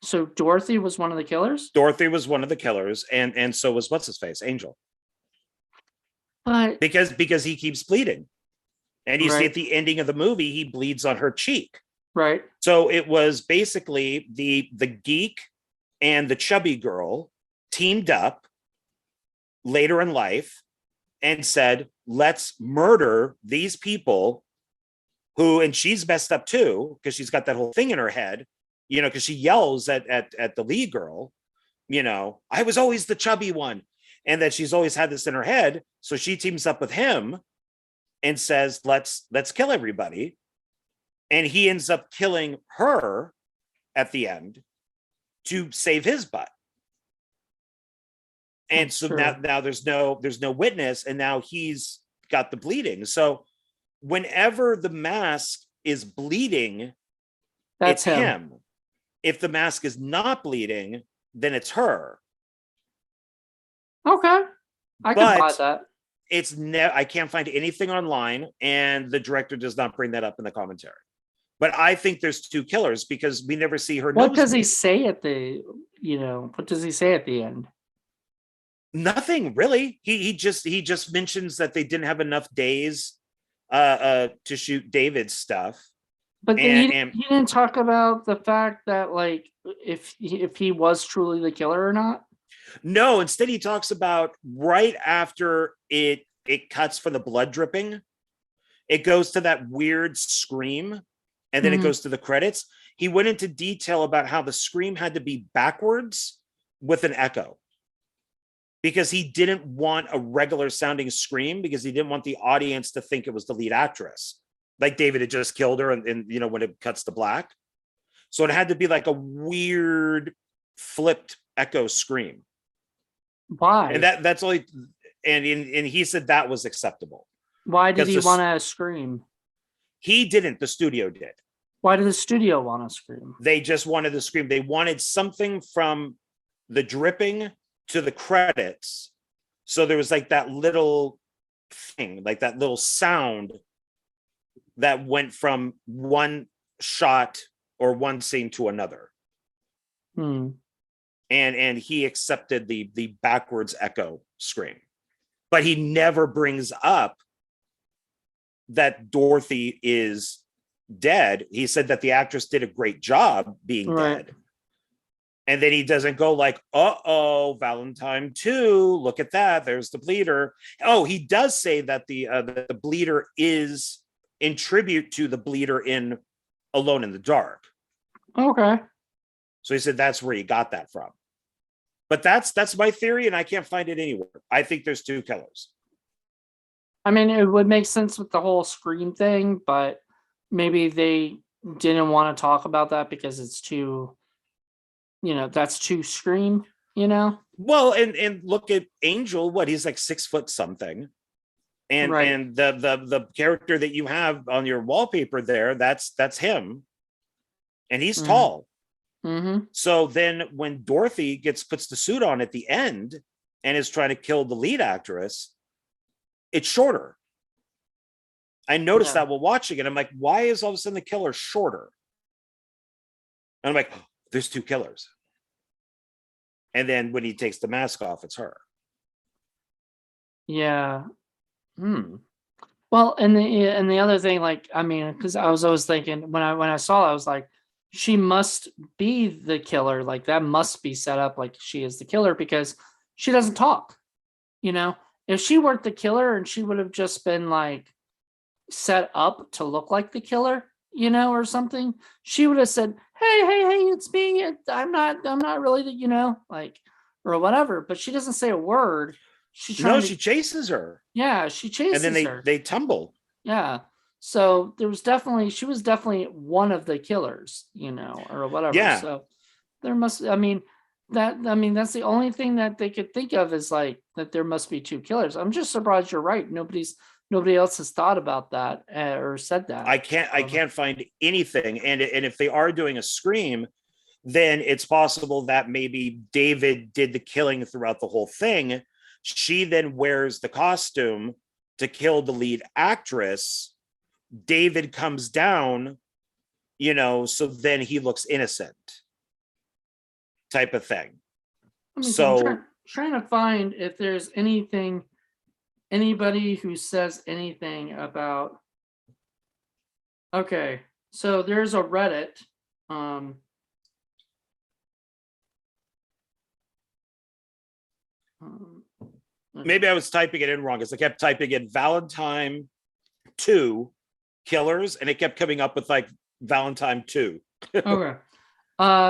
So Dorothy was one of the killers, Dorothy was one of the killers, and so was what's his face, Angel, but because he keeps bleeding, and you see right, at the ending of the movie he bleeds on her cheek. right, So it was basically the geek and the chubby girl teamed up later in life and said, let's murder these people who, and she's messed up too, because she's got that whole thing in her head, because she yells at the lead girl, I was always the chubby one. And that she's always had this in her head. So she teams up with him and says, let's kill everybody. And he ends up killing her at the end to save his butt. And that's so true. now there's no witness, and now he's got the bleeding. So whenever the mask is bleeding, That's it's him. him. If the mask is not bleeding, then it's her. Okay, I can buy But that. I can't find anything online, and the director does not bring that up in the commentary. But I think there's two killers because we never see her. What does he say at the, what does he say at the end? Nothing really. He just mentions that they didn't have enough days to shoot David's stuff. But And he didn't talk about the fact that, like, if he was truly the killer or not. no, instead he talks about right after it cuts for the blood dripping, it goes to that weird scream, and then it goes to the credits. He went into detail about how the scream had to be backwards with an echo, because he didn't want a regular sounding scream, because he didn't want the audience to think it was the lead actress, like David had just killed her, and when it cuts to black. So it had to be like a weird flipped echo scream. Why? And that's only, and he said that was acceptable. Why did he want to scream? He didn't, the studio did. Why did the studio want to scream? They just wanted to scream. They wanted something from the dripping to the credits. So there was like that little thing, like that little sound that went from one shot or one scene to another. And he accepted the backwards echo scream. But he never brings up that Dorothy is dead. He said that the actress did a great job being dead. And then he doesn't go like, uh-oh, Valentine 2, look at that, there's the bleeder. Oh, he does say that the bleeder is in tribute to the bleeder in Alone in the Dark. Okay. So he said that's where he got that from. But that's my theory, and I can't find it anywhere. I think there's two killers. I mean, it would make sense with the whole scream thing, but maybe they didn't want to talk about that because it's too, that's too scream, Well, and look at Angel, what, he's like 6 foot something. And right. And the character that you have on your wallpaper there, that's him. And he's tall. So then when Dorothy puts the suit on at the end and is trying to kill the lead actress, it's shorter. I noticed that while watching it. I'm like, why is all of a sudden the killer shorter? And I'm like, oh, there's two killers. And then when he takes the mask off, it's her. Yeah. Well, and the other thing, like, I mean, because I was always thinking when I saw it, I was like, she must be the killer. Like, that must be set up like she is the killer because she doesn't talk. If she weren't the killer and she would have just been like set up to look like the killer, or something, she would have said, hey, it's me. I'm not really like, or whatever. But she doesn't say a word. She's No, trying to, she chases her, yeah, she and then chases they her. they tumble. Yeah. So she was definitely one of the killers, or whatever. Yeah, So there must, that's the only thing that they could think of, is like that there must be two killers. I'm just surprised you're right. Nobody else has thought about that, or said that. I can't find anything. And if they are doing a Scream, then it's possible that maybe David did the killing throughout the whole thing. She then wears the costume to kill the lead actress. David comes down, so then he looks innocent, type of thing. Let me see. I'm So trying to find if there's anybody who says anything about. Okay, so there's a Reddit. Um, um, maybe I was typing it in wrong because I kept typing in Valentine 2 killers and it kept coming up with like Valentine 2. okay.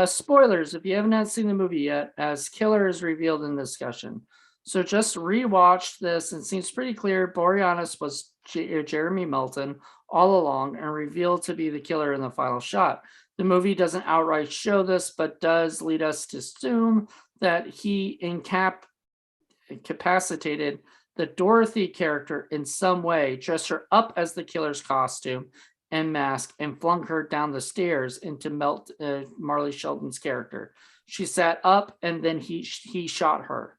Spoilers if you haven't had seen the movie yet, as killer is revealed in discussion. So just rewatched this and it seems pretty clear Boreanaz was Jeremy Melton all along and revealed to be the killer in the final shot. The movie doesn't outright show this, but does lead us to assume that he incapacitated the Dorothy character in some way, dressed her up as the killer's costume and mask, and flung her down the stairs into Marley Shelton's character. She sat up, and then he shot her.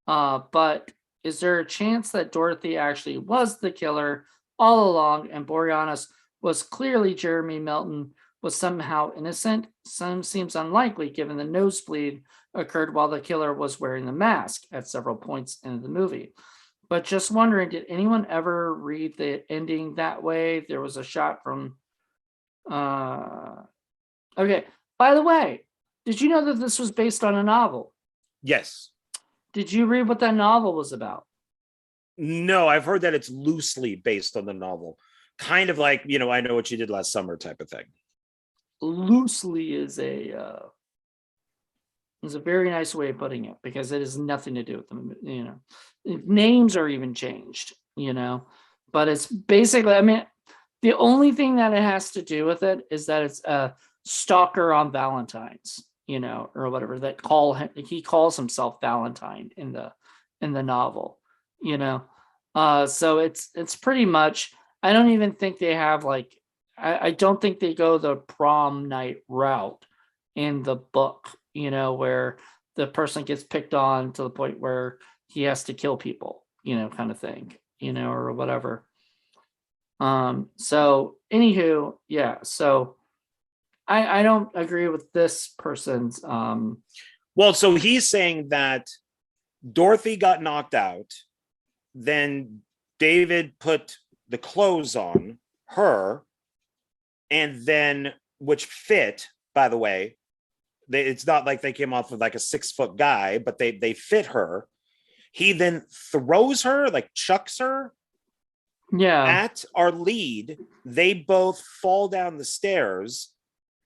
But is there a chance that Dorothy actually was the killer all along, and Boreanaz was clearly Jeremy Melton, was somehow innocent? Some seems unlikely, given the nosebleed occurred while the killer was wearing the mask at several points in the movie. But just wondering, did anyone ever read the ending that way? There was a shot from. Okay. By the way, did you know that this was based on a novel? Yes. Did you read what that novel was about? No, I've heard that it's loosely based on the novel. Kind of like, I Know What You Did Last Summer type of thing. Loosely is a very nice way of putting it, because it has nothing to do with them. Names are even changed, but it's basically, the only thing that it has to do with it is that it's a stalker on Valentine's, or whatever, that he calls himself Valentine in the novel, so it's pretty much, I don't even think they have like, I don't think they go the prom night route in the book, where the person gets picked on to the point where he has to kill people, kind of thing, or whatever. So anywho, yeah, so I don't agree with this person's Well, so he's saying that Dorothy got knocked out, then David put the clothes on her, and then, which fit, by the way, it's not like they came off of like a 6-foot guy, but they fit her. He then throws her, like chucks her at our lead. They both fall down the stairs,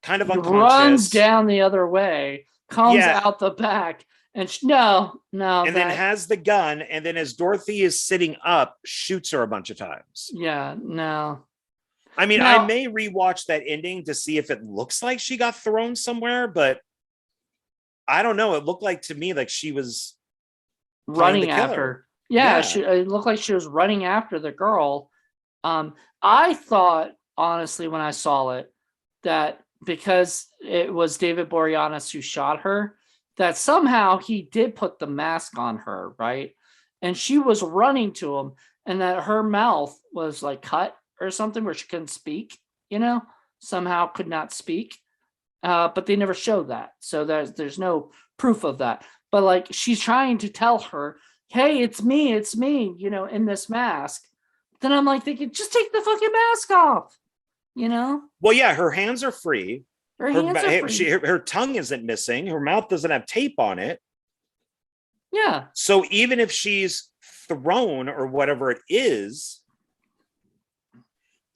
kind of he unconscious. runs down the other way, comes Yeah. out the back, and no, and then has the gun, and then as Dorothy is sitting up, shoots her a bunch of times. Yeah, no. I mean, I may rewatch that ending to see if it looks like she got thrown somewhere, but I don't know. It looked like to me like she was running after. Yeah, Yeah. it looked like she was running after the girl. I thought, honestly, when I saw it, that because it was David Boreanaz who shot her, that somehow he did put the mask on her, right? And she was running to him, and that her mouth was like cut or something where she couldn't speak, somehow could not speak. But they never showed that. So there's no proof of that. But like, she's trying to tell her, hey, it's me, in this mask. Then I'm like thinking, just take the fucking mask off, Well, yeah, her hands are free. Her hands are free. Her tongue isn't missing. Her mouth doesn't have tape on it. Yeah. So even if she's thrown or whatever it is,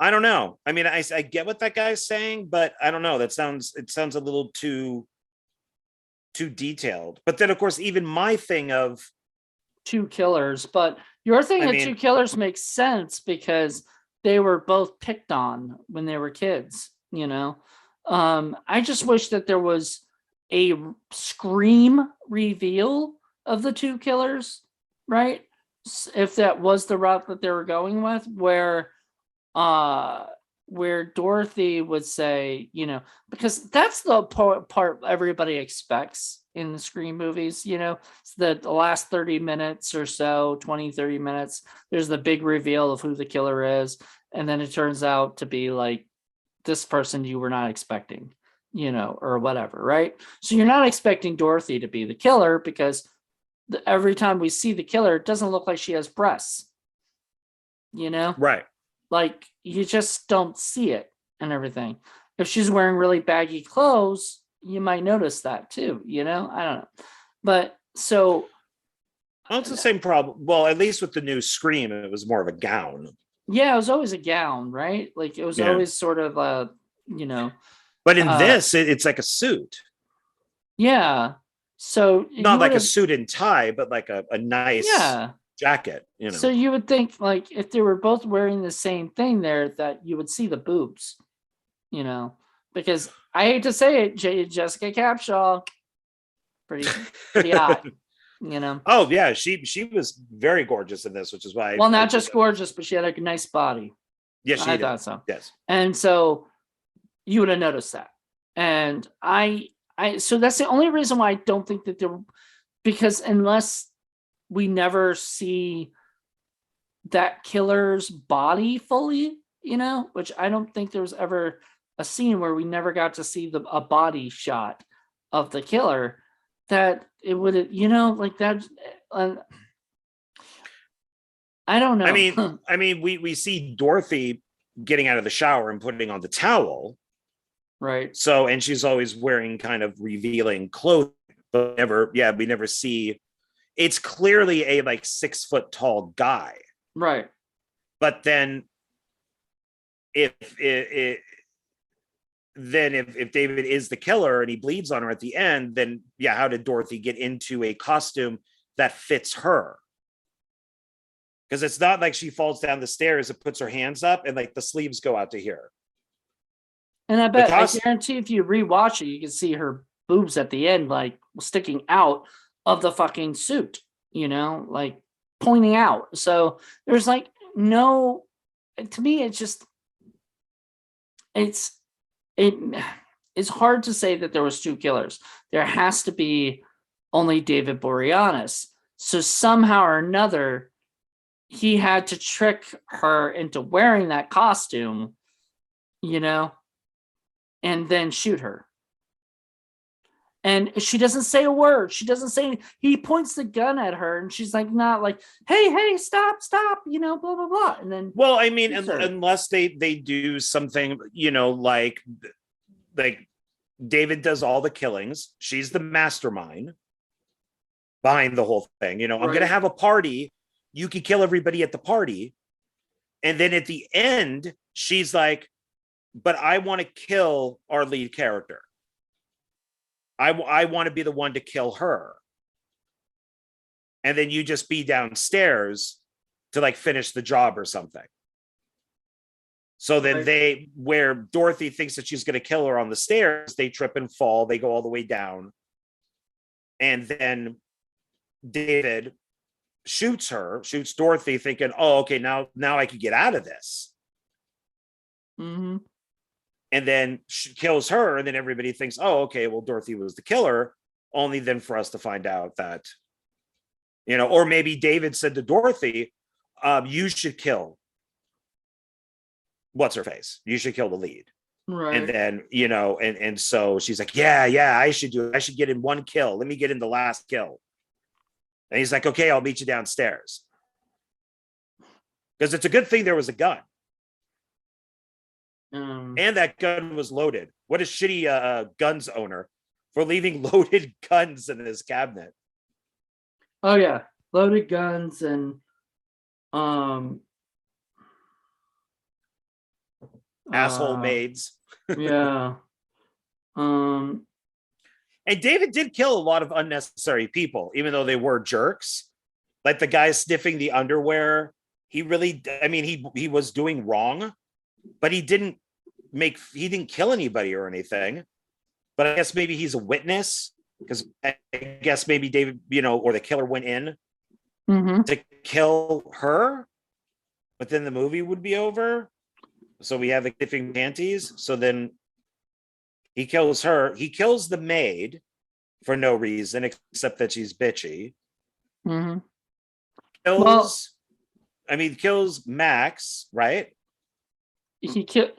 I don't know. I mean, I get what that guy's saying, but I don't know. It sounds a little too detailed. But then, of course, even my thing of, two killers, but your thing I of two mean, killers makes sense because they were both picked on when they were kids, you know. I just wish that there was a scream reveal of the two killers, right? If that was the route that they were going with, uh where Dorothy would say, you know, because that's the part everybody expects in the Scream movies, you know, it's the last 30 minutes or so, 20-30 minutes, there's the big reveal of who the killer is. And then it turns out to be like this person you were not expecting, you know, or whatever, right? So you're not expecting Dorothy to be the killer because every time we see the killer, it doesn't look like she has breasts, you know? right. Like you just don't see it and everything. If she's wearing really baggy clothes, you might notice that too, you know? I don't know. But so Well, it's the same problem. Well, at least with the new Scream, it was more of a gown. yeah, it was always a gown, right? Like it was Yeah. always sort of a, you know, But in uh this, it's like a suit. yeah. So Not you would like a have suit and tie, but like a nice yeah. jacket, you So know. you would think like if they were both wearing the same thing there that you would see the boobs, you know, because I hate to say it, Jessica Capshaw, pretty hot, you know. Oh yeah, she was very gorgeous in this, which is why Well, I not think just that was, gorgeous, but she had a nice body. yes, she I did. thought so. Yes. And so you would have noticed that. And so that's the only reason why I don't think that there, because unless we never see that killer's body fully, you know, which I don't think there was ever a scene where we never got to see a body shot of the killer, that it would, you know, like that. Uh, I don't I know. mean, we see Dorothy getting out of the shower and putting on the towel. Right. So, and she's always wearing kind of revealing clothing, but we never see. It's clearly a like 6 foot tall guy. Right. But then, if if David is the killer and he bleeds on her at the end, then yeah, how did Dorothy get into a costume that fits her? Because it's not like she falls down the stairs and puts her hands up and like the sleeves go out to here. And The I cost, guarantee if you rewatch it, you can see her boobs at the end, like sticking out of the fucking suit, you know, like pointing out. So there's like no, to me, it's just, it's, it, it's hard to say that there was two killers. There has to be only David Boreanaz. So somehow or another, he had to trick her into wearing that costume, you know, and then shoot her. And she doesn't say a word. She doesn't say. He points the gun at her, and she's like, not like, hey, stop, you know, blah blah blah. And then, well, I mean, unless they do something, you know, like David does all the killings. She's the mastermind behind the whole thing. You know, right. I'm going to have a party. You can kill everybody at the party. And then at the end, she's like, but I want to kill our lead character. I want to be the one to kill her. And then you just be downstairs to like finish the job or something. So then where Dorothy thinks that she's going to kill her on the stairs, they trip and fall. They go all the way down. And then David shoots Dorothy thinking, oh, okay, now I can get out of this. Mm-hmm. And then she kills her. And then everybody thinks, oh, okay, well, Dorothy was the killer. Only then for us to find out that, you know, or maybe David said to Dorothy, you should kill what's her face. You should kill the lead. Right. And then, you know, and so she's like, yeah, I should do it. I should get in one kill. Let me get in the last kill. And he's like, okay, I'll meet you downstairs. Because it's a good thing there was a gun. And that gun was loaded. What a shitty guns owner for leaving loaded guns in his cabinet. Oh yeah, loaded guns and asshole maids. Yeah. Um. And David did kill a lot of unnecessary people, even though they were jerks. Like the guy sniffing the underwear. He really, I mean, he was doing wrong, but he didn't kill anybody or anything. But I guess maybe he's a witness, because I guess maybe David, or the killer went in to kill her, but then the movie would be over. So we have the sniffing panties. So then he kills her. He kills the maid for no reason except that she's bitchy. Mm-hmm. Kills Max, right? He killed.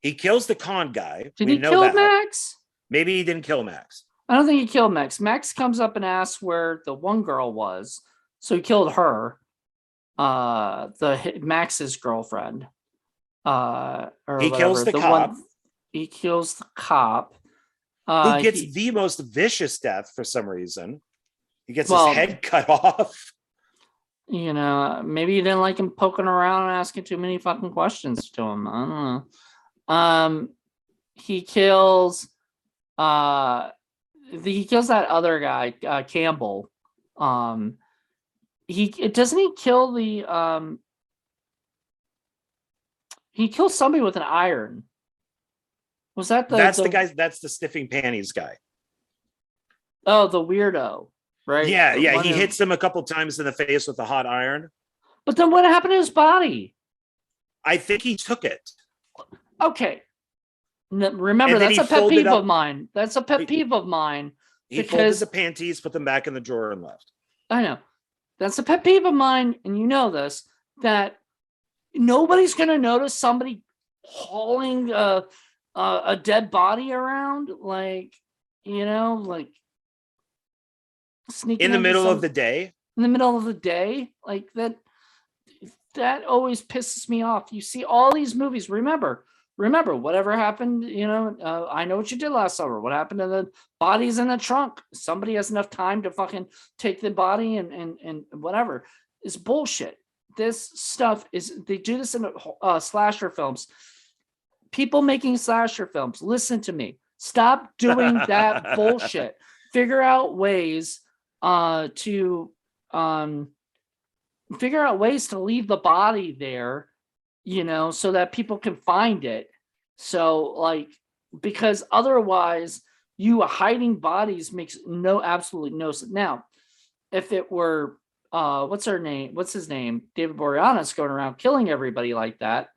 He kills the con guy. Did he kill Max? Maybe he didn't kill Max. I don't think he killed Max. Max comes up and asks where the one girl was, so he killed her. Max's girlfriend. Or he whatever. Kills the cop. He kills the cop. Who gets the most vicious death for some reason. He gets his head cut off. Maybe you didn't like him poking around and asking too many fucking questions to him. I don't know. He kills he kills that other guy, Campbell. He kills somebody with an iron. Was that the guy? That's the sniffing panties guy. Oh, the weirdo, right? Yeah. He hits him a couple times in the face with a hot iron. But then what happened to his body? I think he took it. Okay. Remember, that's a pet peeve of mine. That's a pet peeve of mine. He folded the panties, put them back in the drawer, and left. I know. That's a pet peeve of mine, and you know this, that nobody's going to notice somebody hauling a dead body around, sneaking in the middle of the day. In the middle of the day, like that. That always pisses me off. You see all these movies. Remember whatever happened. I Know What You Did Last Summer. What happened to the bodies in the trunk? Somebody has enough time to fucking take the body and whatever. It's bullshit. This stuff they do this in slasher films. People making slasher films, listen to me. Stop doing that bullshit. Figure out ways to leave the body there, so that people can find it. So because otherwise you hiding bodies makes absolutely no sense. Now, if it were, what's his name? David Boreanaz going around killing everybody like that,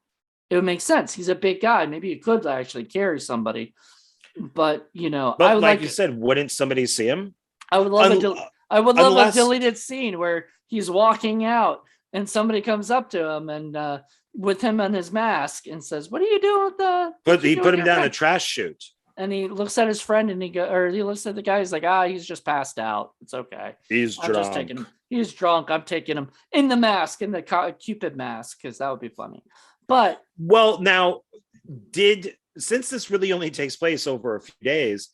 it would make sense. He's a big guy. Maybe he could actually carry somebody, but I would like you said, wouldn't somebody see him? I would love a deleted scene where he's walking out and somebody comes up to him and with him on his mask and says, "What are you doing with the?" But he put him down a trash chute. And he looks at his friend and he looks at the guy. He's like, he's just passed out. It's okay. He's drunk. He's drunk. I'm taking him in the mask, in the Cupid mask, because that would be funny. But now, since this really only takes place over a few days,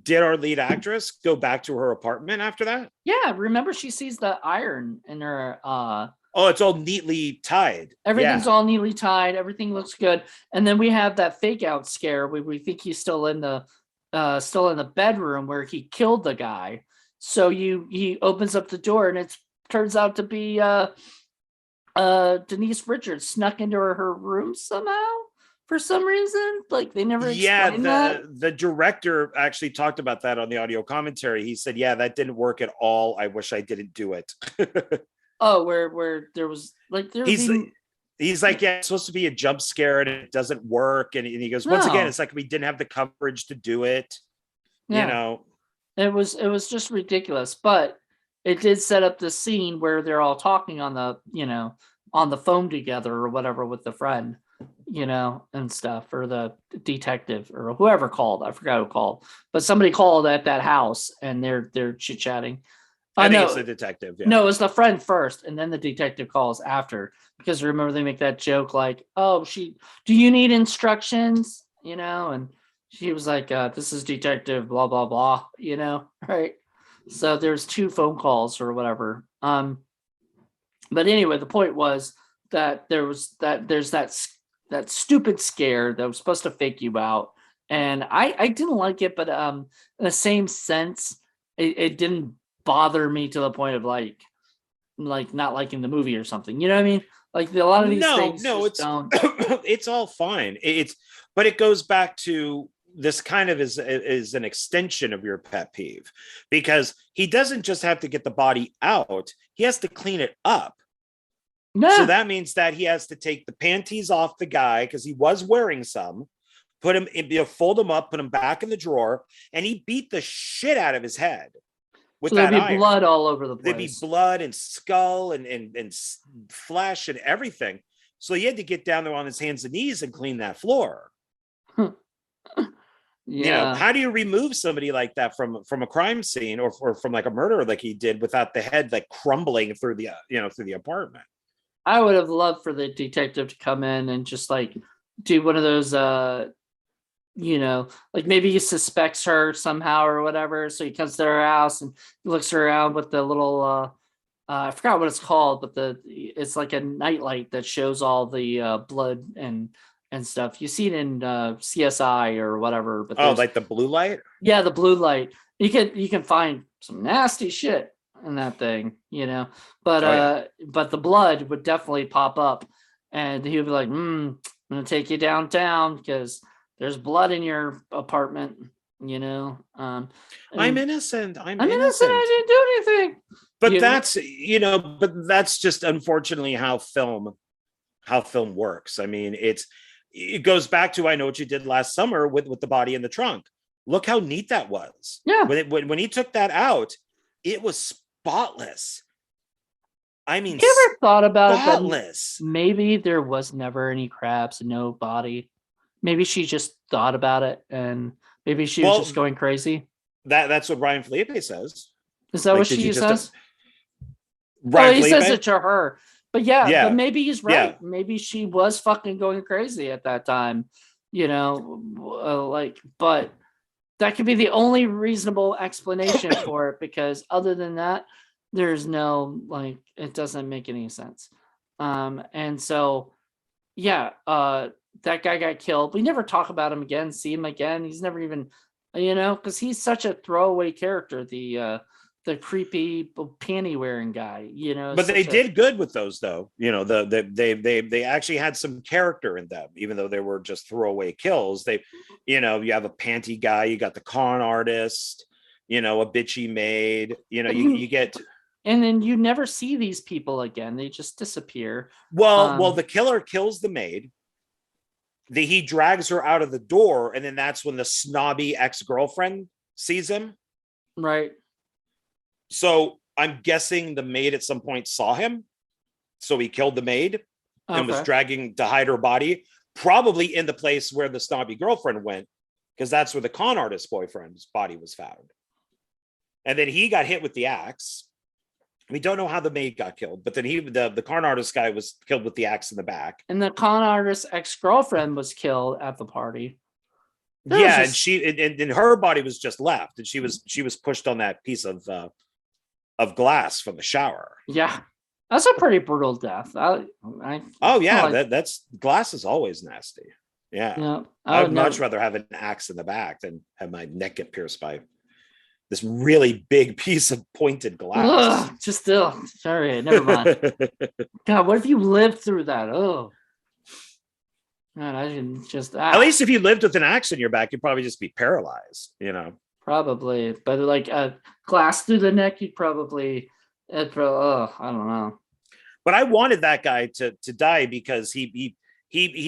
did our lead actress go back to her apartment after that? Yeah, remember she sees the iron in her. Oh, it's all neatly tied. Everything's all neatly tied. Everything looks good, and then we have that fake out scare where we think he's still in the bedroom where he killed the guy. So he opens up the door and it turns out to be Denise Richards snuck into her room somehow for some reason. Like they never explained that. The director actually talked about that on the audio commentary. He said, "Yeah, that didn't work at all. I wish I didn't do it." Oh, where there was he's like, yeah, it's supposed to be a jump scare and it doesn't work. And he goes, once again, it's like we didn't have the coverage to do it. Yeah. It was just ridiculous, but it did set up the scene where they're all talking on the phone together or whatever with the friend, and stuff, or the detective or whoever called. I forgot who called, but somebody called at that house and they're chit-chatting. I think it's the detective. Yeah. No, it was the friend first, and then the detective calls after, because remember they make that joke like, "Oh, do you need instructions?" And she was like, "This is Detective blah blah blah," right? So there's 2 phone calls or whatever. But anyway, the point was that there's that that stupid scare that was supposed to fake you out. And I didn't like it, but in the same sense, it didn't bother me to the point of like not liking the movie or something. You know what I mean? Like a lot of these things No, just it's don't. it's all fine. But it goes back to this kind of is an extension of your pet peeve, because he doesn't just have to get the body out, he has to clean it up. So Yeah. that means that he has to take the panties off the guy because he was wearing some, put him, fold him up, put him back in the drawer, and he beat the shit out of his head with So there'd that be iron. blood all over the There'd be place. blood and skull and flesh and everything. So he had to get down there on his hands and knees and clean that floor. Yeah. How do you remove somebody like that from a crime scene or from like a murder like he did without the head like crumbling through the through the apartment? I would have loved for the detective to come in and just like do one of those like maybe he suspects her somehow or whatever. So he comes to her house and looks around with the little I forgot what it's called, but it's like a nightlight that shows all the blood and stuff. You see it in CSI or whatever, but Like the blue light? yeah, the blue light. You can find some nasty shit in that thing, but the blood would definitely pop up, and he would be like, I'm gonna take you downtown because there's blood in your apartment, I'm innocent. I'm innocent, innocent. I didn't do anything. But that's just unfortunately how film works. I mean, it goes back to I Know What You Did Last Summer with the body in the trunk. Look how neat that was. Yeah. When he took that out, it was spotless. I mean, you ever thought about spotless. it that maybe there was never any crabs and no body? Maybe she just thought about it and maybe she was just going crazy. That's what Ryan Felipe says. Is that what she says? Ryan Felipe? Says it to her. But but maybe he's right. Yeah. Maybe she was fucking going crazy at that time, but that could be the only reasonable explanation for it, because other than that, there's no, it doesn't make any sense. And so, that guy got killed. We never talk about him again, see him again. He's never even, because he's such a throwaway character, the creepy panty wearing guy, But they did good with those, though. They actually had some character in them, even though they were just throwaway kills. They, you have a panty guy, you got the con artist, a bitchy maid, you get. And then you never see these people again. They just disappear. Well, the killer kills the maid. He drags her out of the door, and then that's when the snobby ex-girlfriend sees him. Right. So I'm guessing the maid at some point saw him. So he killed the maid and was dragging to hide her body, probably in the place where the snobby girlfriend went, because that's where the con artist boyfriend's body was found. And then he got hit with the axe. We don't know how the maid got killed, but then the con artist guy was killed with the axe in the back. And the con artist ex-girlfriend was killed at the party. And her body was just left, and she was pushed on that piece of glass from the shower. Yeah, that's a pretty brutal death. That's glass is always nasty. Yeah, I'd much rather have an axe in the back than have my neck get pierced by this really big piece of pointed glass. Sorry, never mind. God, what if you lived through that? Oh, God, I didn't just. At least if you lived with an axe in your back, you'd probably just be paralyzed. Probably, but like a glass through the neck, you'd probably. I don't know. But I wanted that guy to die because he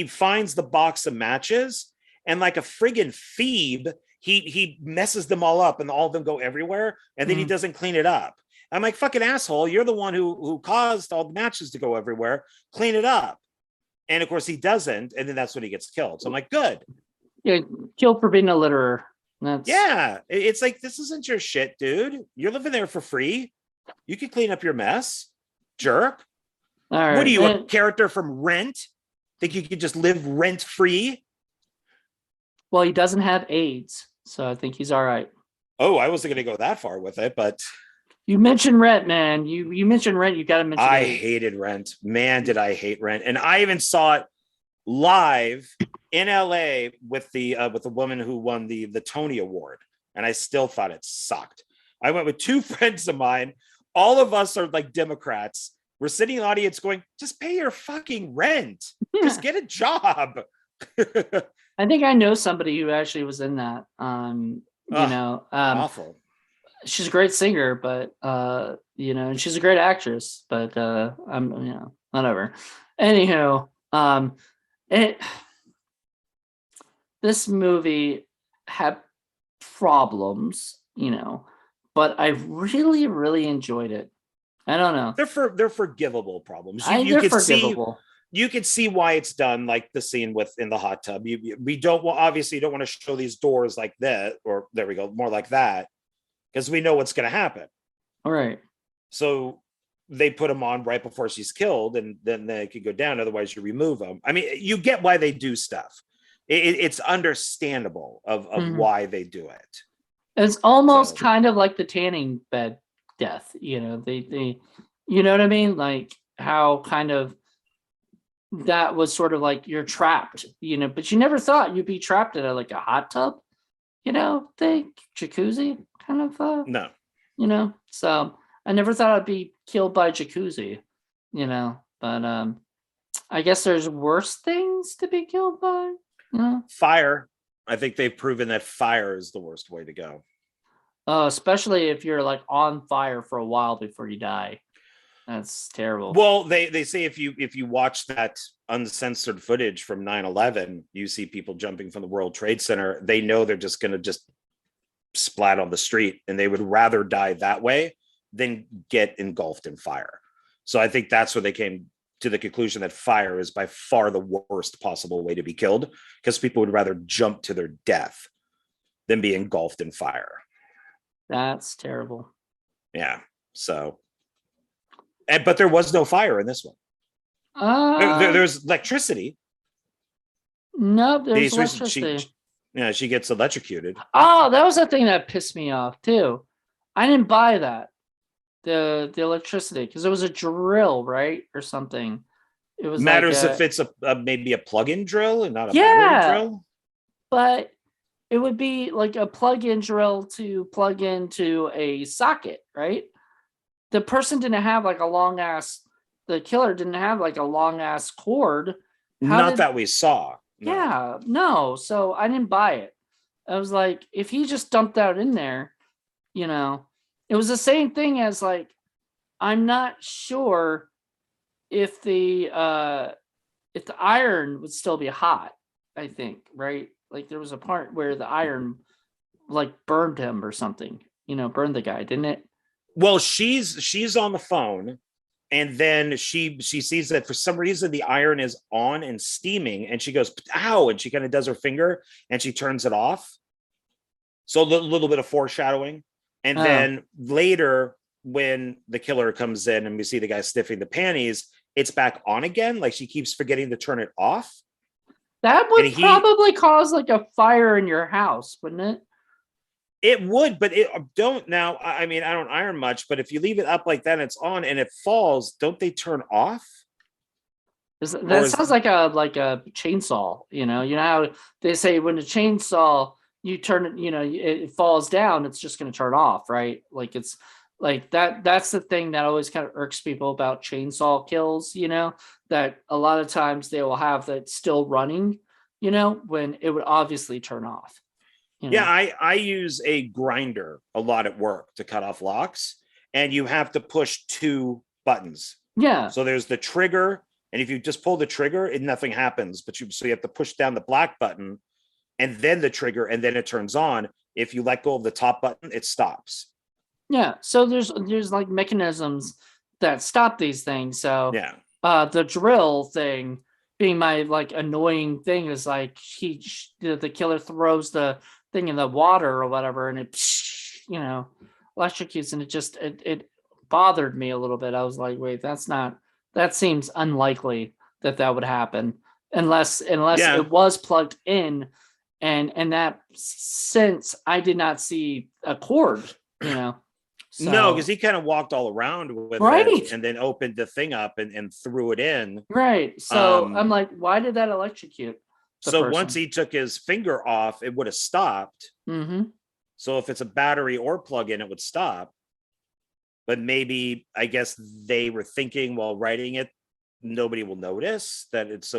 finds the box of matches, and like a friggin' Phoebe, he messes them all up, and all of them go everywhere, and then he doesn't clean it up. I'm like, fucking asshole, you're the one who caused all the matches to go everywhere. Clean it up. And of course he doesn't, and then that's when he gets killed. So I'm like, good. Yeah, killed for being a litterer. It's like, this isn't your shit, dude. You're living there for free. You can clean up your mess, jerk. All right. What are you, a character from Rent? Think you could just live rent free? Well, he doesn't have AIDS, so I think he's all right. Oh, I wasn't going to go that far with it, but you mentioned Rent, man. You mentioned Rent. You got to mention. I hated Rent, man. Did I hate Rent? And I even saw it live in LA with the woman who won the Tony Award, and I still thought it sucked. I went with two friends of mine. All of us are like Democrats. We're sitting in the audience going, just pay your fucking rent. Just get a job. I think I know somebody who actually was in that. Awful. She's a great singer, but and she's a great actress, but I'm whatever. Anyhow, this movie had problems, but I really, really enjoyed it. I don't know. They're forgivable problems. They're forgivable. You can see why it's done, like the scene in the hot tub. We don't obviously don't want to show these doors like that, or there we go, more like that, because we know what's going to happen. All right. So they put them on right before she's killed, and then they could go down. Otherwise, you remove them. I mean, you get why they do stuff. It's understandable of why they do it. It's almost kind of like the tanning bed death. They you know what I mean? Like how kind of that was sort of like you're trapped, but you never thought you'd be trapped in like a hot tub, thing, jacuzzi kind of no. So I never thought I'd be killed by jacuzzi, but I guess there's worse things to be killed by. Fire. I think they've proven that fire is the worst way to go. Especially if you're like on fire for a while before you die. That's terrible. Well, they say if you watch that uncensored footage from 9/11, you see people jumping from the World Trade Center. They know they're just going to just splat on the street, and they would rather die that way than get engulfed in fire. So I think that's where they came to the conclusion that fire is by far the worst possible way to be killed, because people would rather jump to their death than be engulfed in fire. That's terrible. Yeah. So, but there was no fire in this one. There's electricity. No, there's electricity. She gets electrocuted. Oh, that was the thing that pissed me off too. I didn't buy that. The electricity, because it was a drill, right, or something. It was matters like if it's maybe a plug-in drill and not a battery drill. But it would be like a plug-in drill to plug into a socket, right? The person didn't have like a long ass. The killer didn't have like a long ass cord. That we saw. No. Yeah, no. So I didn't buy it. I was like, if he just dumped that in there, it was the same thing as like, I'm not sure if the iron would still be hot. I think, right? Like there was a part where the iron like burned him or something. Burned the guy, didn't it? Well, she's on the phone, and then she sees that for some reason the iron is on and steaming, and she goes, ow, and she kind of does her finger and she turns it off. So a little bit of foreshadowing. And then later, when the killer comes in and we see the guy sniffing the panties, it's back on again. Like she keeps forgetting to turn it off. That would probably cause like a fire in your house, wouldn't it? It would, but it don't now. I mean, I don't iron much, but if you leave it up like that and it's on and it falls, don't they turn off? That sounds like a chainsaw. You know how they say when a chainsaw you turn it, it falls down, it's just going to turn off, right? Like it's like that. That's the thing that always kind of irks people about chainsaw kills. That a lot of times they will have that still running. When it would obviously turn off. Yeah, I use a grinder a lot at work to cut off locks, and you have to push two buttons. Yeah. So there's the trigger, and if you just pull the trigger, nothing happens. But so you have to push down the black button, and then the trigger, and then it turns on. If you let go of the top button, it stops. Yeah. So there's like mechanisms that stop these things. So yeah. The drill thing being my like annoying thing is like the killer throws the thing in the water or whatever, and it electrocutes, and it bothered me a little bit. I was like, wait, that seems unlikely that would happen unless it was plugged in, and in that sense I did not see a cord, No, So because he kind of walked all around with it right, and then opened the thing up and threw it in. right. So Um, I'm like, why did that electrocute the so once person? he took his finger off, it would have stopped. Mm-hmm. So if it's a battery or plug in, it would stop. But maybe I guess they were thinking while writing it, nobody will notice that it's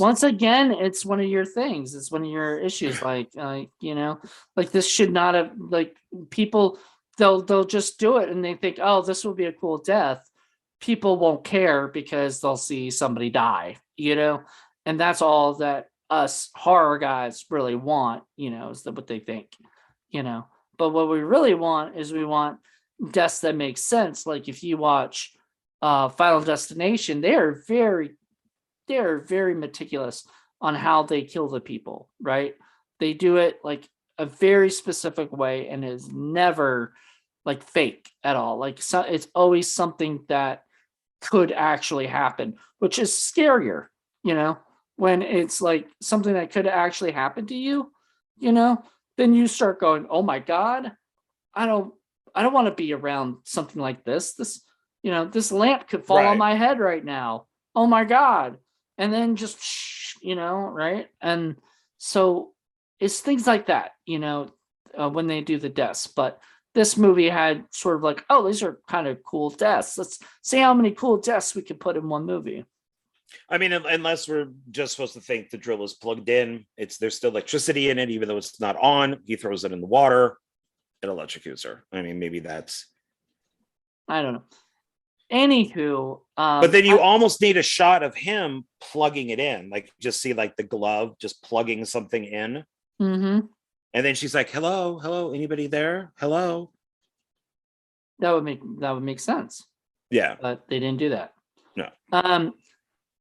Once again, it's one of your things. It's one of your issues. Like, like this should not have, like, people, they'll just do it and they think, oh, this will be a cool death. People won't care because they'll see somebody die, and that's all that us horror guys really want, is that what they think, you know. But what we really want is we want deaths that make sense. Like if you watch Final Destination, they're very meticulous on how they kill the people, right? They do it like a very specific way and is never like fake at all. Like, so it's always something that could actually happen, which is scarier, you know, when it's like something that could actually happen to you, you know, then you start going, "Oh my god, I don't I don't want to be around something like this. This lamp could fall on right. my head right now. Oh my god." And then just right? And so it's things like that, when they do the deaths. But this movie had sort of like, oh, these are kind of cool deaths. Let's see how many cool deaths we can put in one movie. I mean, unless we're just supposed to think the drill is plugged in, there's still electricity in it, even though it's not on. He throws it in the water, it electrocutes her. I mean, maybe that's. I don't know. Anywho, But then you almost need a shot of him plugging it in, like just see like the glove just plugging something in, mhm, and then she's like, "Hello, hello, anybody there? Hello." that would make sense, Yeah, but they didn't do that. no, Um,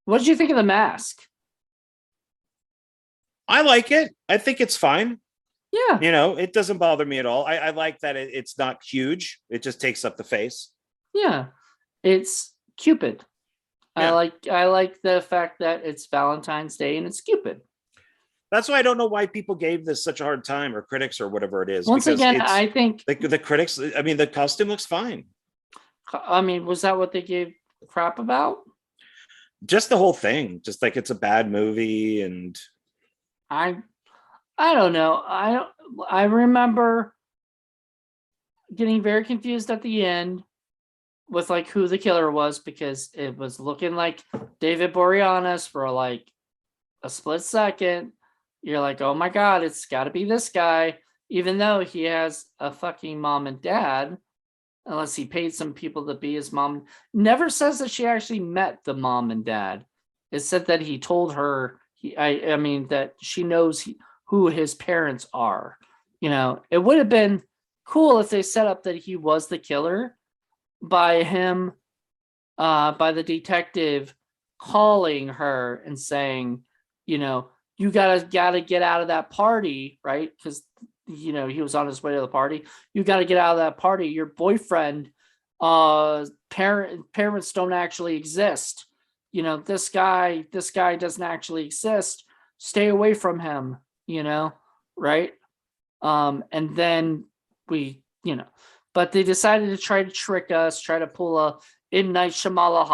what did you think of the mask? I like it. I think it's fine. Yeah, It doesn't bother me at all. I like that it's not huge. It just takes up the face. yeah, it's Cupid. I Yeah. like I like the fact that it's Valentine's Day and it's Cupid. That's why I don't know why people gave this such a hard time, or critics, or whatever it is, Once because again, I it's think. the critics. I mean, the costume looks fine. I mean, was that what they gave crap about? Just the whole thing, just like it's a bad movie, and I I don't know. I remember getting very confused at the end with like who the killer was because it was looking like David Boreanaz for like a split second. You're like, oh my god, it's got to be this guy, even though he has a fucking mom and dad. Unless he paid some people to be his mom. Never says that she actually met the mom and dad. It said that he told her. I mean that she knows who his parents are. It would have been cool if they set up that he was the killer by him, by the detective calling her and saying, you gotta get out of that party, right? Because he was on his way to the party. You got to get out of that party. Your boyfriend, parents don't actually exist. This guy doesn't actually exist. Stay away from him. Right? And then but they decided to try to trick us, try to pull a M Night Shyamalan,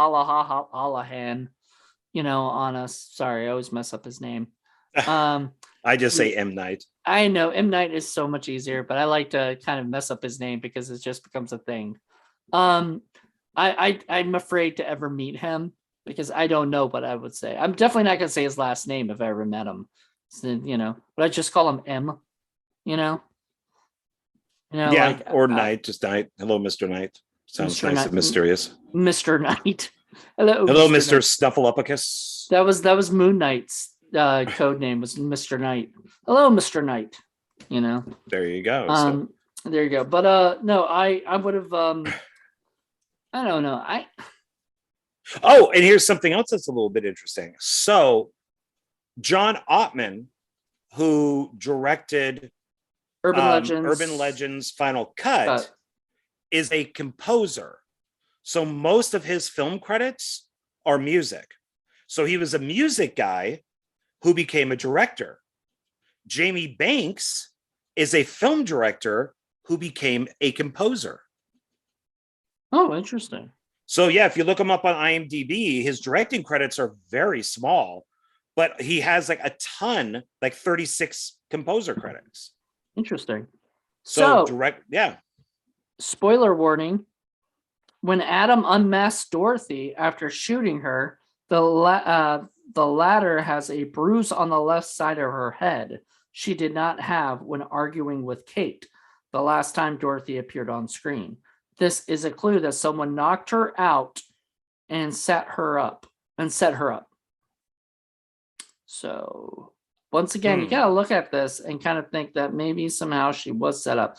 on us. Sorry, I always mess up his name. I just say M Night. I know M Night is so much easier, but I like to kind of mess up his name because it just becomes a thing. I'm afraid to ever meet him because I don't know what I would say. I'm definitely not gonna say his last name if I ever met him. So, but I just call him M. You know, Yeah, like or Night, just Night. Hello, Mr. Night. Sounds Mr. nice Knight, and mysterious. Mr. Knight. Hello, Hello, Mr. Mr. Knight. Snuffleupagus. That was Moon Knight's code name was Mr. Knight. Hello, Mr. Knight. There you go. There you go. But no, I would have I don't know. Oh, and here's something else that's a little bit interesting. So, John Ottman, who directed Urban Legends Final Cut, is a composer. So most of his film credits are music. So he was a music guy who became a director. Jamie Banks is a film director who became a composer. Oh, interesting. So yeah, if you look him up on IMDb, his directing credits are very small, but he has like a ton, like 36 composer credits. Interesting. So So, direct, yeah. spoiler warning, when Adam unmasks Dorothy after shooting her, the latter has a bruise on the left side of her head she did not have when arguing with Kate the last time Dorothy appeared on screen. This is a clue that someone knocked her out and set her up. So once again, you gotta look at this and kind of think that maybe somehow she was set up.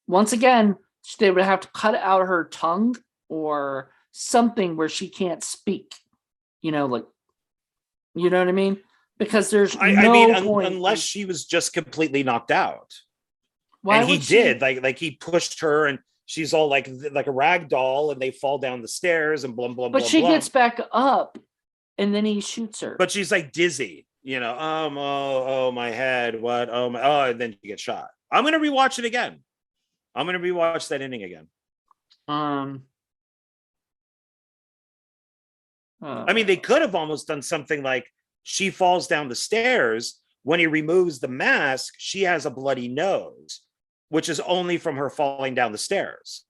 Once again, they would have to cut out her tongue or something where she can't speak. Like, you know what I mean? Because there's I mean, no point. unless she was just completely knocked out. Why And he would she? did, like he pushed her and she's all like a rag doll and they fall down the stairs and blum, blum, But blum, she blum. gets back up and then he shoots her. But she's like dizzy, oh, my head. What? And then she gets shot. I'm going to rewatch it again. I'm going to rewatch that inning again. I mean, they could have almost done something like she falls down the stairs. When he removes the mask, she has a bloody nose, which is only from her falling down the stairs.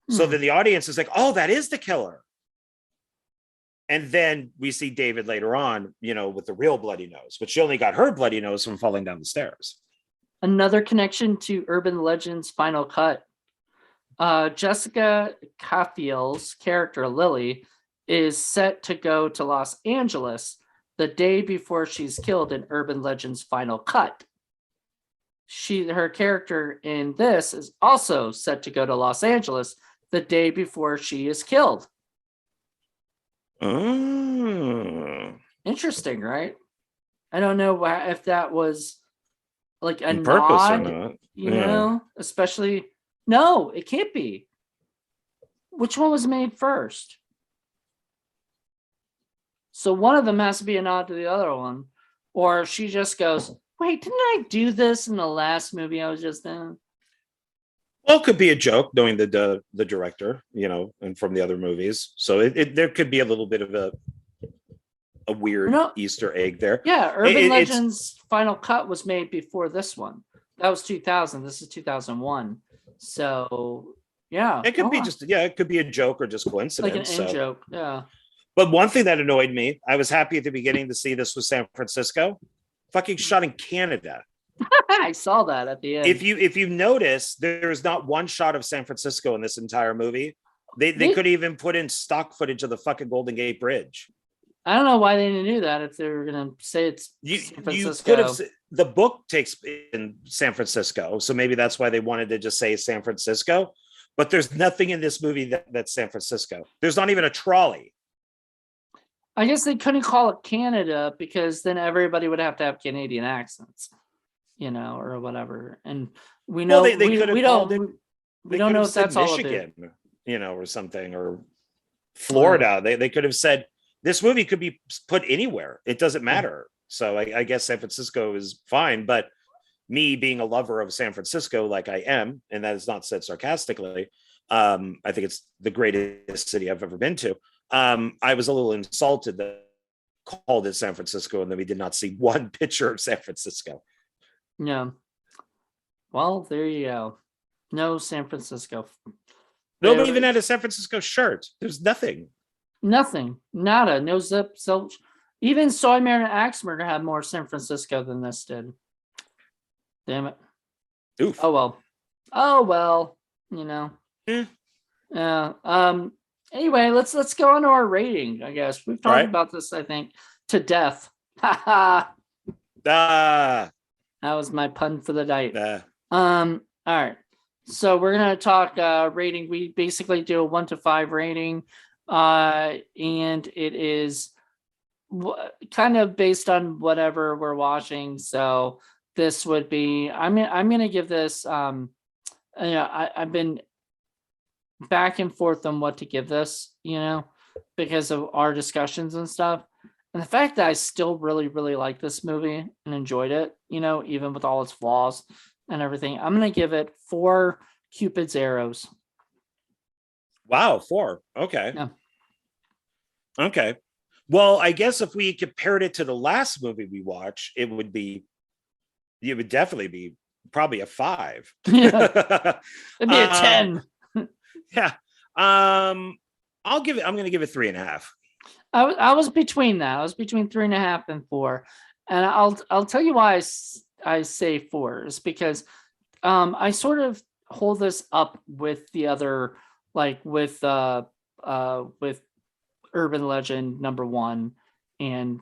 So then the audience is like, oh, that is the killer. And then we see David later on, with the real bloody nose, but she only got her bloody nose from falling down the stairs. Another connection to Urban Legend's Final Cut. Jessica Cafiel's character, Lily, is set to go to Los Angeles the day before she's killed in Urban Legend's Final Cut. Her character in this is also set to go to Los Angeles the day before she is killed. Oh. Interesting, right? I don't know if that was like a purpose nod, or not. especially. No, it can't be. Which one was made first? So one of them has to be a nod to the other one. Or she just goes, wait, didn't I do this in the last movie I was just in? Well, it could be a joke, knowing the director, and from the other movies. So there could be a little bit of a weird Easter egg there. Yeah, Urban Legend's Final Cut was made before this one. That was 2000. This is 2001. So yeah, it could be it could be a joke or just coincidence. Like an in joke, yeah. But one thing that annoyed me, I was happy at the beginning to see this was San Francisco, fucking shot in Canada. I saw that at the end. If you notice, there's not one shot of San Francisco in this entire movie. They could even put in stock footage of the fucking Golden Gate Bridge. I don't know why they didn't do that if they were going to say it's San Francisco. You could have, the book takes in San Francisco, so maybe that's why they wanted to just say San Francisco. But there's nothing in this movie that's San Francisco. There's not even a trolley. I guess they couldn't call it Canada because then everybody would have to have Canadian accents, or whatever. And we know they could have called it. We don't know if that's Michigan, or something, or Florida. They could have said this movie could be put anywhere. It doesn't matter. So I guess San Francisco is fine. But me being a lover of San Francisco, like I am, and that is not said sarcastically, I think it's the greatest city I've ever been to. I was a little insulted that called it San Francisco and then we did not see one picture of San Francisco. Yeah. Well, there you go. No San Francisco. Nobody even had a San Francisco shirt. There's nothing. Nothing. Nada. No zip. So even Soymer and Axmurder had more San Francisco than this did. Damn it. Oof. Oh well. Yeah. Anyway, let's go on to our rating, I guess. We've talked about this, I think, to death. That was my pun for the night. All right. So we're gonna talk rating. We basically do a 1 to 5 rating. And it is kind of based on whatever we're watching. So this would be I'm gonna give this I've been back and forth on what to give this, because of our discussions and stuff. And the fact that I still really, really like this movie and enjoyed it, even with all its flaws and everything, I'm going to give it 4 Cupid's arrows. Wow, 4. Okay. Yeah. Okay. Well, I guess if we compared it to the last movie we watched, it would definitely be probably a 5. Yeah. It'd be a um, 10. yeah. I'm gonna give it 3.5. I was between that. I was between 3.5 and 4. And I'll tell you why I say 4 is because I sort of hold this up with the other, like with Urban Legend #1 and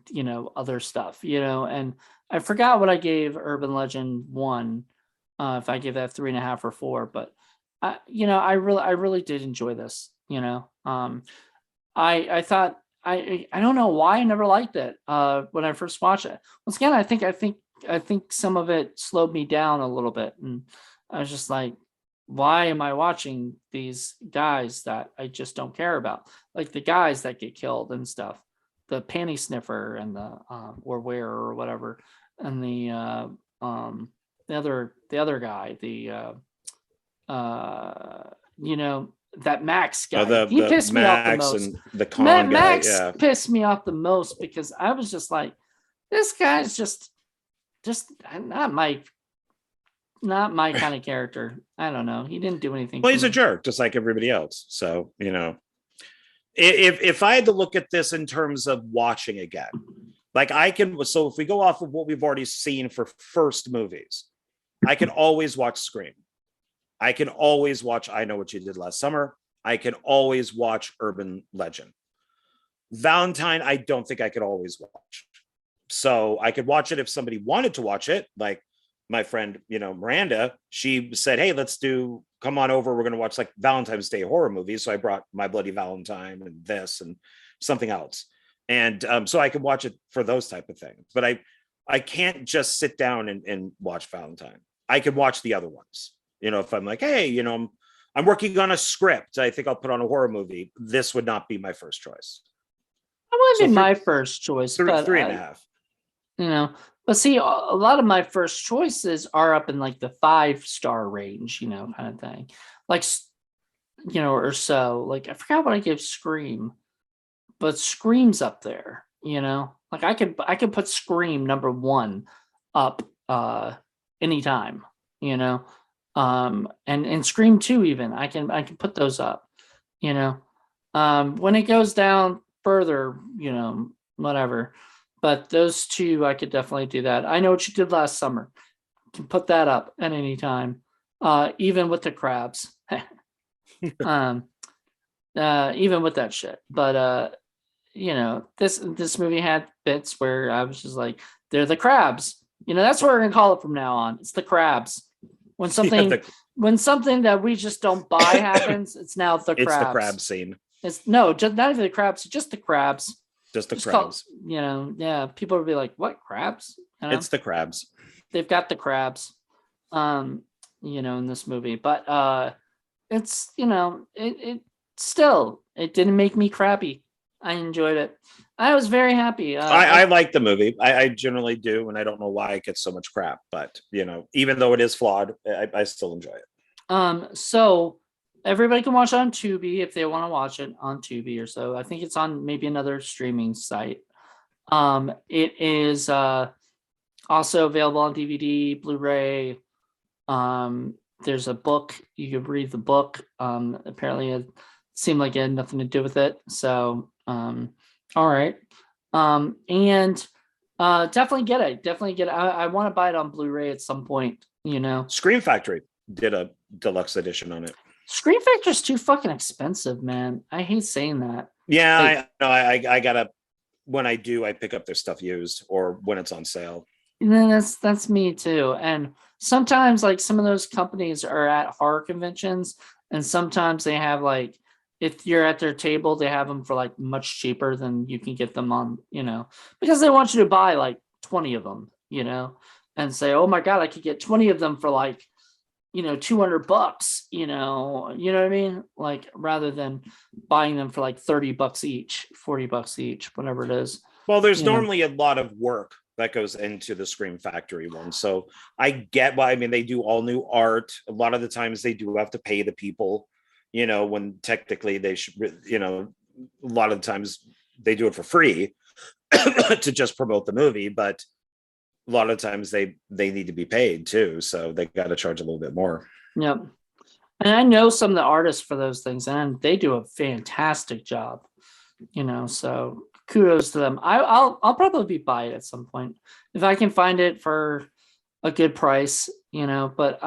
other stuff, and I forgot what I gave Urban Legend 1, if I gave that 3.5 or 4, but I really did enjoy this. I thought I don't know why I never liked it when I first watched it. Once again, I think some of it slowed me down a little bit, and I was just like, why am I watching these guys that I just don't care about? Like the guys that get killed and stuff, the panty sniffer and the or wearer or whatever, and the other guy, uh that Max Oh, guy. He the pissed me off the Max most. and the con guy. Max Yeah. pissed me off the most because I was just like, this guy's just not my kind of character. I don't know. He didn't do anything Well, for he's a me. jerk, just like everybody else. So, if I had to look at this in terms of watching again, like I can, so if we go off of what we've already seen for first movies, I can always watch Scream. I can always watch I Know What You Did Last Summer. I can always watch Urban Legend. Valentine, I don't think I could always watch. So I could watch it if somebody wanted to watch it, like my friend, Miranda. She said, "Hey, come on over. We're going to watch like Valentine's Day horror movies." So I brought My Bloody Valentine and this and something else, and so I could watch it for those type of things. But I can't just sit down and watch Valentine. I could watch the other ones. If I'm like, hey, I'm working on a script, I think I'll put on a horror movie. This would not be my first choice. That would So be my first choice, but three and a half. you know, but see, a lot of my first choices are up in like the 5-star range, kind of thing, like or so. Like I forgot what I gave Scream, but Scream's up there. Like I could put Scream #1 up anytime. And Scream 2 even I can put those up. When it goes down further, whatever. But those two, I could definitely do that. I Know What You Did Last Summer. Can put that up at any time, even with the crabs. um, even with that shit. But this movie had bits where I was just like, they're the crabs. That's what we're gonna call it from now on. It's the crabs. When something when something that we just don't buy happens, it's now the crabs. It's the crab scene. It's no, just not even the crabs, just the crabs. Just the crabs. Yeah. People will be like, "What crabs?" It's the crabs. They've got the crabs, in this movie, but it's it still it didn't make me crabby. I enjoyed it. I was very happy. I like the movie. I generally do, and I don't know why it gets so much crap. But even though it is flawed, I still enjoy it. So everybody can watch it on Tubi if they want to watch it on Tubi or so. I think it's on maybe another streaming site. It is also available on DVD, Blu-ray. There's a book. You could read the book. Apparently it seemed like it had nothing to do with it. So, all right. And definitely get it. Definitely get it. I want to buy it on Blu-ray at some point, Scream Factory did a deluxe edition on it. Scream Factor's too fucking expensive, man. I hate saying that. Yeah, I gotta, when I do, I pick up their stuff used or when it's on sale. And then that's me too. And sometimes like some of those companies are at horror conventions, and sometimes they have like, if you're at their table, they have them for like much cheaper than you can get them on, because they want you to buy like 20 of them, and say, oh my God, I could get 20 of them for like, $200, you know what I mean? Like rather than buying them for like $30 each, $40 each, whatever it is. Well, there's normally a lot of work that goes into the Scream Factory one. So I get why. I mean, they do all new art. A lot of the times they do have to pay the people when technically they should, a lot of the times they do it for free to just promote the movie, but a lot of times they need to be paid too, so they got to charge a little bit more. Yep. And I know some of the artists for those things, and they do a fantastic job. So kudos to them. I'll probably buy it at some point if I can find it for a good price. But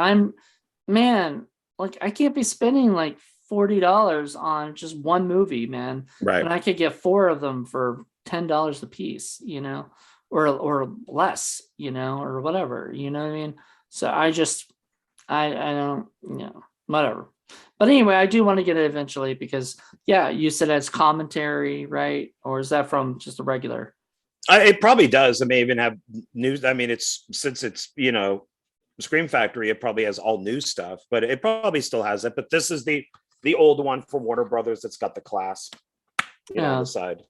man, like I can't be spending like $40 on just one movie, man. Right. And I could get 4 of them for $10 a piece, or less, or whatever, you know what I mean? So I don't, whatever. But anyway, I do want to get it eventually because, yeah, you said it's commentary, right? Or is that from just a regular? It probably does. It may even have news. I mean, since it's Scream Factory, it probably has all new stuff, but it probably still has it. But this is the old one from Warner Brothers that's got the clasp, on the side.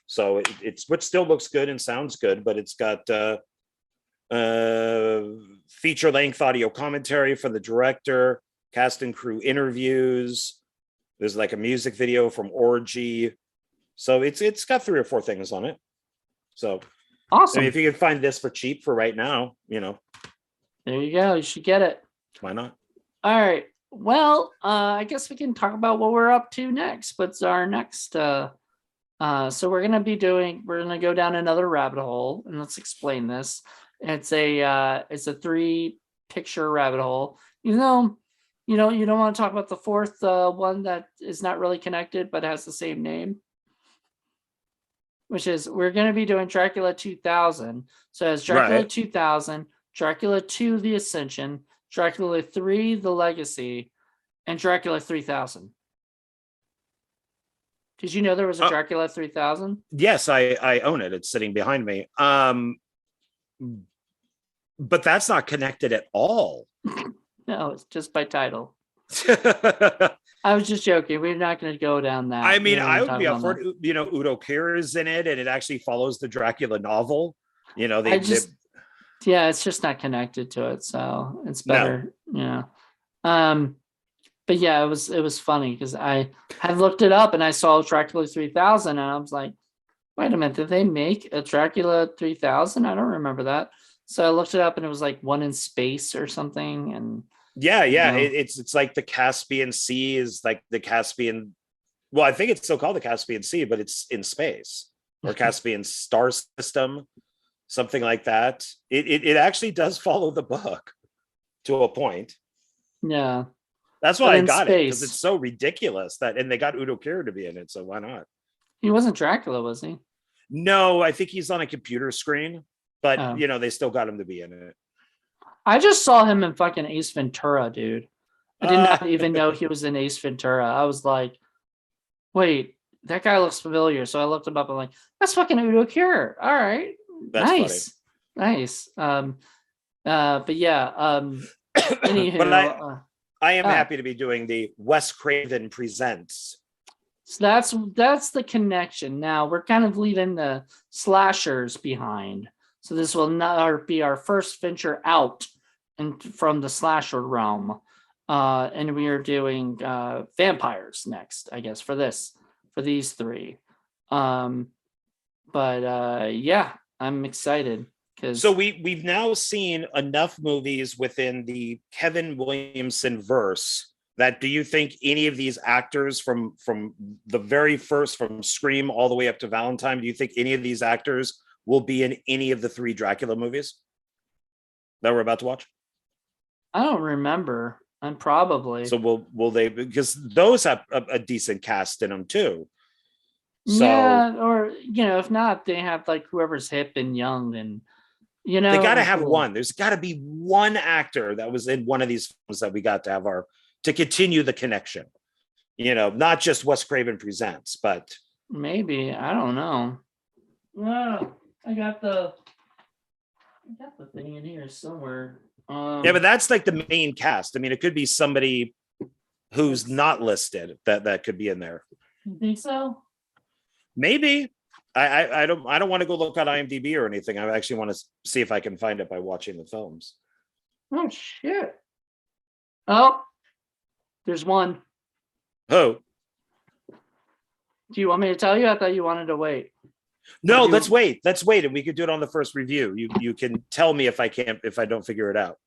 So it's which still looks good and sounds good, but it's got feature length audio commentary from the director, cast and crew interviews. There's like a music video from Orgy. So it's got 3 or 4 things on it. So awesome. I mean, if you can find this for cheap for right now, there you go. You should get it. Why not? All right. Well, I guess we can talk about what we're up to next. What's our next? So we're gonna go down another rabbit hole, and let's explain this. It's a 3-picture rabbit hole. You don't want to talk about the 4th one that is not really connected but has the same name, which is we're going to be doing Dracula 2000. So it's Dracula 2000, Dracula 2, The Ascension, Dracula 3, The Legacy, and Dracula 3000. Did you know there was a Dracula 3000? Yes, I own it. It's sitting behind me. But that's not connected at all. No, it's just by title. I was just joking. We're not going to go down that. I mean, I would be up for it. Udo Kier is in it, and it actually follows the Dracula novel. Yeah, it's just not connected to it, so it's better. No. Yeah. But yeah, it was funny because I had looked it up and I saw Dracula 3000, and I was like, wait a minute, did they make a Dracula 3000? I don't remember that. So I looked it up, and it was like one in space or something, and yeah, it's like the Caspian Sea is like the Caspian. Well, I think it's still called the Caspian Sea, but it's in space, or Caspian Star System, something like that. It actually does follow the book to a point. Yeah, that's why I got it, because it's so ridiculous and they got Udo Kier to be in it, so why not? He wasn't Dracula, was he? No, I think he's on a computer screen, but they still got him to be in it. I just saw him in fucking Ace Ventura, dude. I did not even know he was in Ace Ventura. I was like, wait, that guy looks familiar. So I looked him up. I'm like, that's fucking Udo Kier. All right. That's nice. But yeah. Anywho, but I am happy to be doing the Wes Craven Presents. So that's the connection. Now we're kind of leaving the slashers behind. So this will not be our first venture out and from the slasher realm. And we are doing vampires next, I guess, for these 3. Yeah, I'm excited because we've now seen enough movies within the Kevin Williamson verse that do you think any of these actors from the very first, from Scream all the way up to Valentine, do you think any of these actors will be in any of the 3 Dracula movies that we're about to watch? I don't remember. I'm probably. So will they, because those have a decent cast in them too. So, yeah, or if not, they have like whoever's hip and young, and they got to have one. There's got to be one actor that was in one of these films that we got to have to continue the connection. Not just Wes Craven Presents, but maybe, I don't know. I got the thing in here somewhere. Yeah, but that's like the main cast. I mean, it could be somebody who's not listed that could be in there. You think so? Maybe. I don't want to go look at IMDb or anything. I actually want to see if I can find it by watching the films. Oh shit. Oh, there's one. Oh, Do you want me to tell you? I thought you wanted to wait. no, You- let's wait. Let's wait, and we could do it on the first review. You can tell me if I don't figure it out.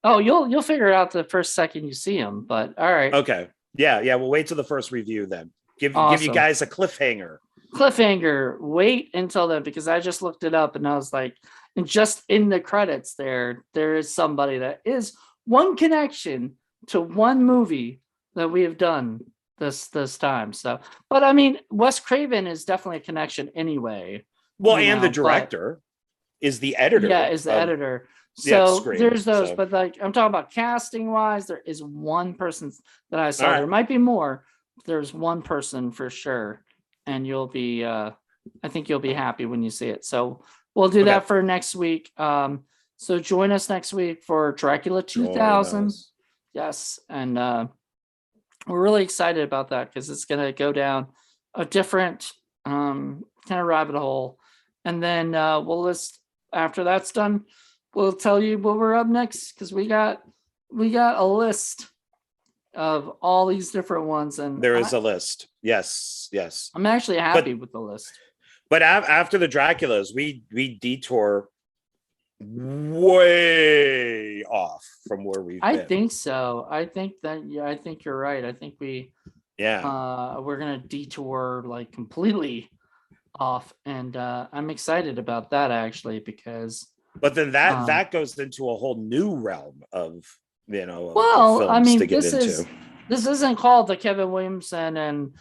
Oh, you'll figure it out the first second you see him. But all right, Okay. Yeah. We'll wait till the first review then. Give you awesome. guys a cliffhanger. Cliffhanger. Wait until then because I just looked it up and I was like, and just in the credits there is somebody that is one connection to one movie that we have done this time. So, but I mean, Wes Craven is definitely a connection anyway. Well, you and know, the director is the editor. Yeah, is the of- editor. Yeah, So Scream, there's those, so. but like I'm talking about casting wise, there is one person that I saw. All right. There might be more. There's one person for sure, and you'll be I think you'll be happy when you see it. So we'll do that for next week. So join us next week for Dracula 2000. Yes, and we're really excited about that because it's gonna go down a different kind of rabbit hole, and then we'll list after that's done. We'll tell you what we're up next because we got a list of all these different ones, and There is a list. Yes. I'm actually happy with the list. But after the Draculas, we detour way off from where we've I been. think so. I think that I think you're right. I think we're gonna detour like completely off, and I'm excited about that actually because. But then that goes into a whole new realm of Well, films I mean, to get into. this isn't called the Kevin Williamson and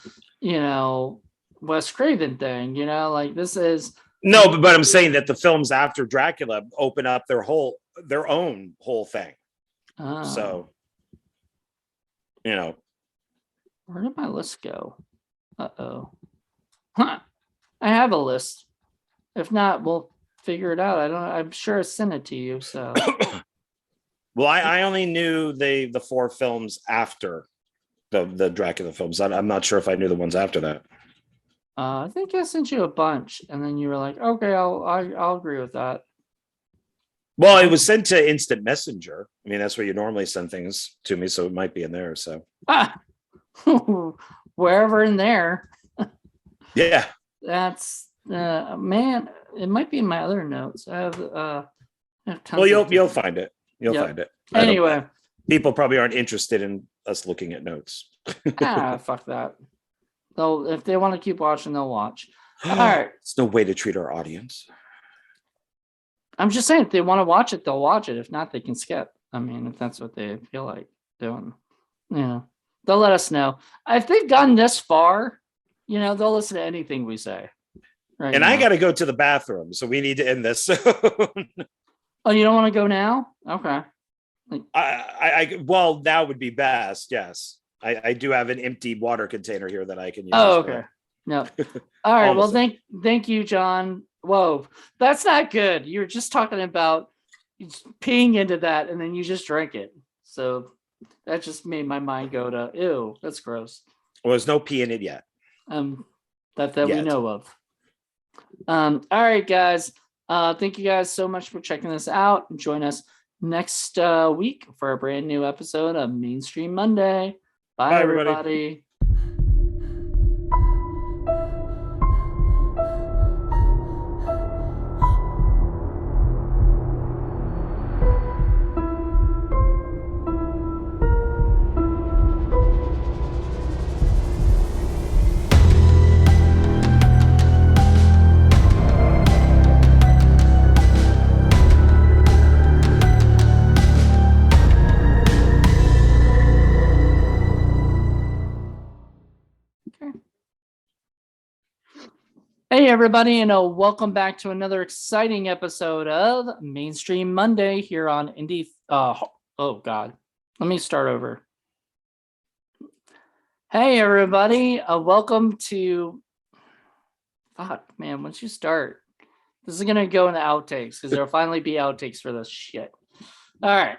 Wes Craven thing. Like this is No, but I'm saying that the films after Dracula open up their own whole thing. So, where did my list go? Huh. I have a list. If not, we'll figure it out. I'm sure I sent it to you. So, well, I only knew the 4 films after the Dracula films. I'm not sure if I knew the ones after that. I think I sent you a bunch, and then you were like, "Okay, I'll agree with that." Well, it was sent to Instant Messenger. I mean, that's where you normally send things to me, so it might be in there. So, wherever in there. Yeah, That's man. It might be in my other notes. I have well, you'll find it. You'll find it. Anyway, people probably aren't interested in us looking at notes. Fuck that. If they want to keep watching, they'll watch. All right. It's no way to treat our audience. I'm just saying, if they want to watch it, they'll watch it. If not, they can skip. I mean, if that's what they feel like doing, they'll let us know. If they've gotten this far, they'll listen to anything we say. Right. And I got to go to the bathroom, so we need to end this soon. Oh, you don't want to go now? Okay. Well, that would be best. Yes. I do have an empty water container here that I can use. Oh, okay. No. All right. Well, thank you, John. Whoa, that's not good. You were just talking about peeing into that, and then you just drank it. So that just made my mind go to, ew, that's gross. Well, there's no pee in it yet. That we know of. All right, guys. Thank you guys so much for checking this out. Join us next week for a brand new episode of Mainstream Monday. Bye everybody. Hey everybody, and welcome back to another exciting episode of Mainstream Monday here on Indie. Oh God, let me start over. Hey everybody, welcome to. Fuck, man, once you start, this is gonna go in the outtakes because there'll finally be outtakes for this shit. All right.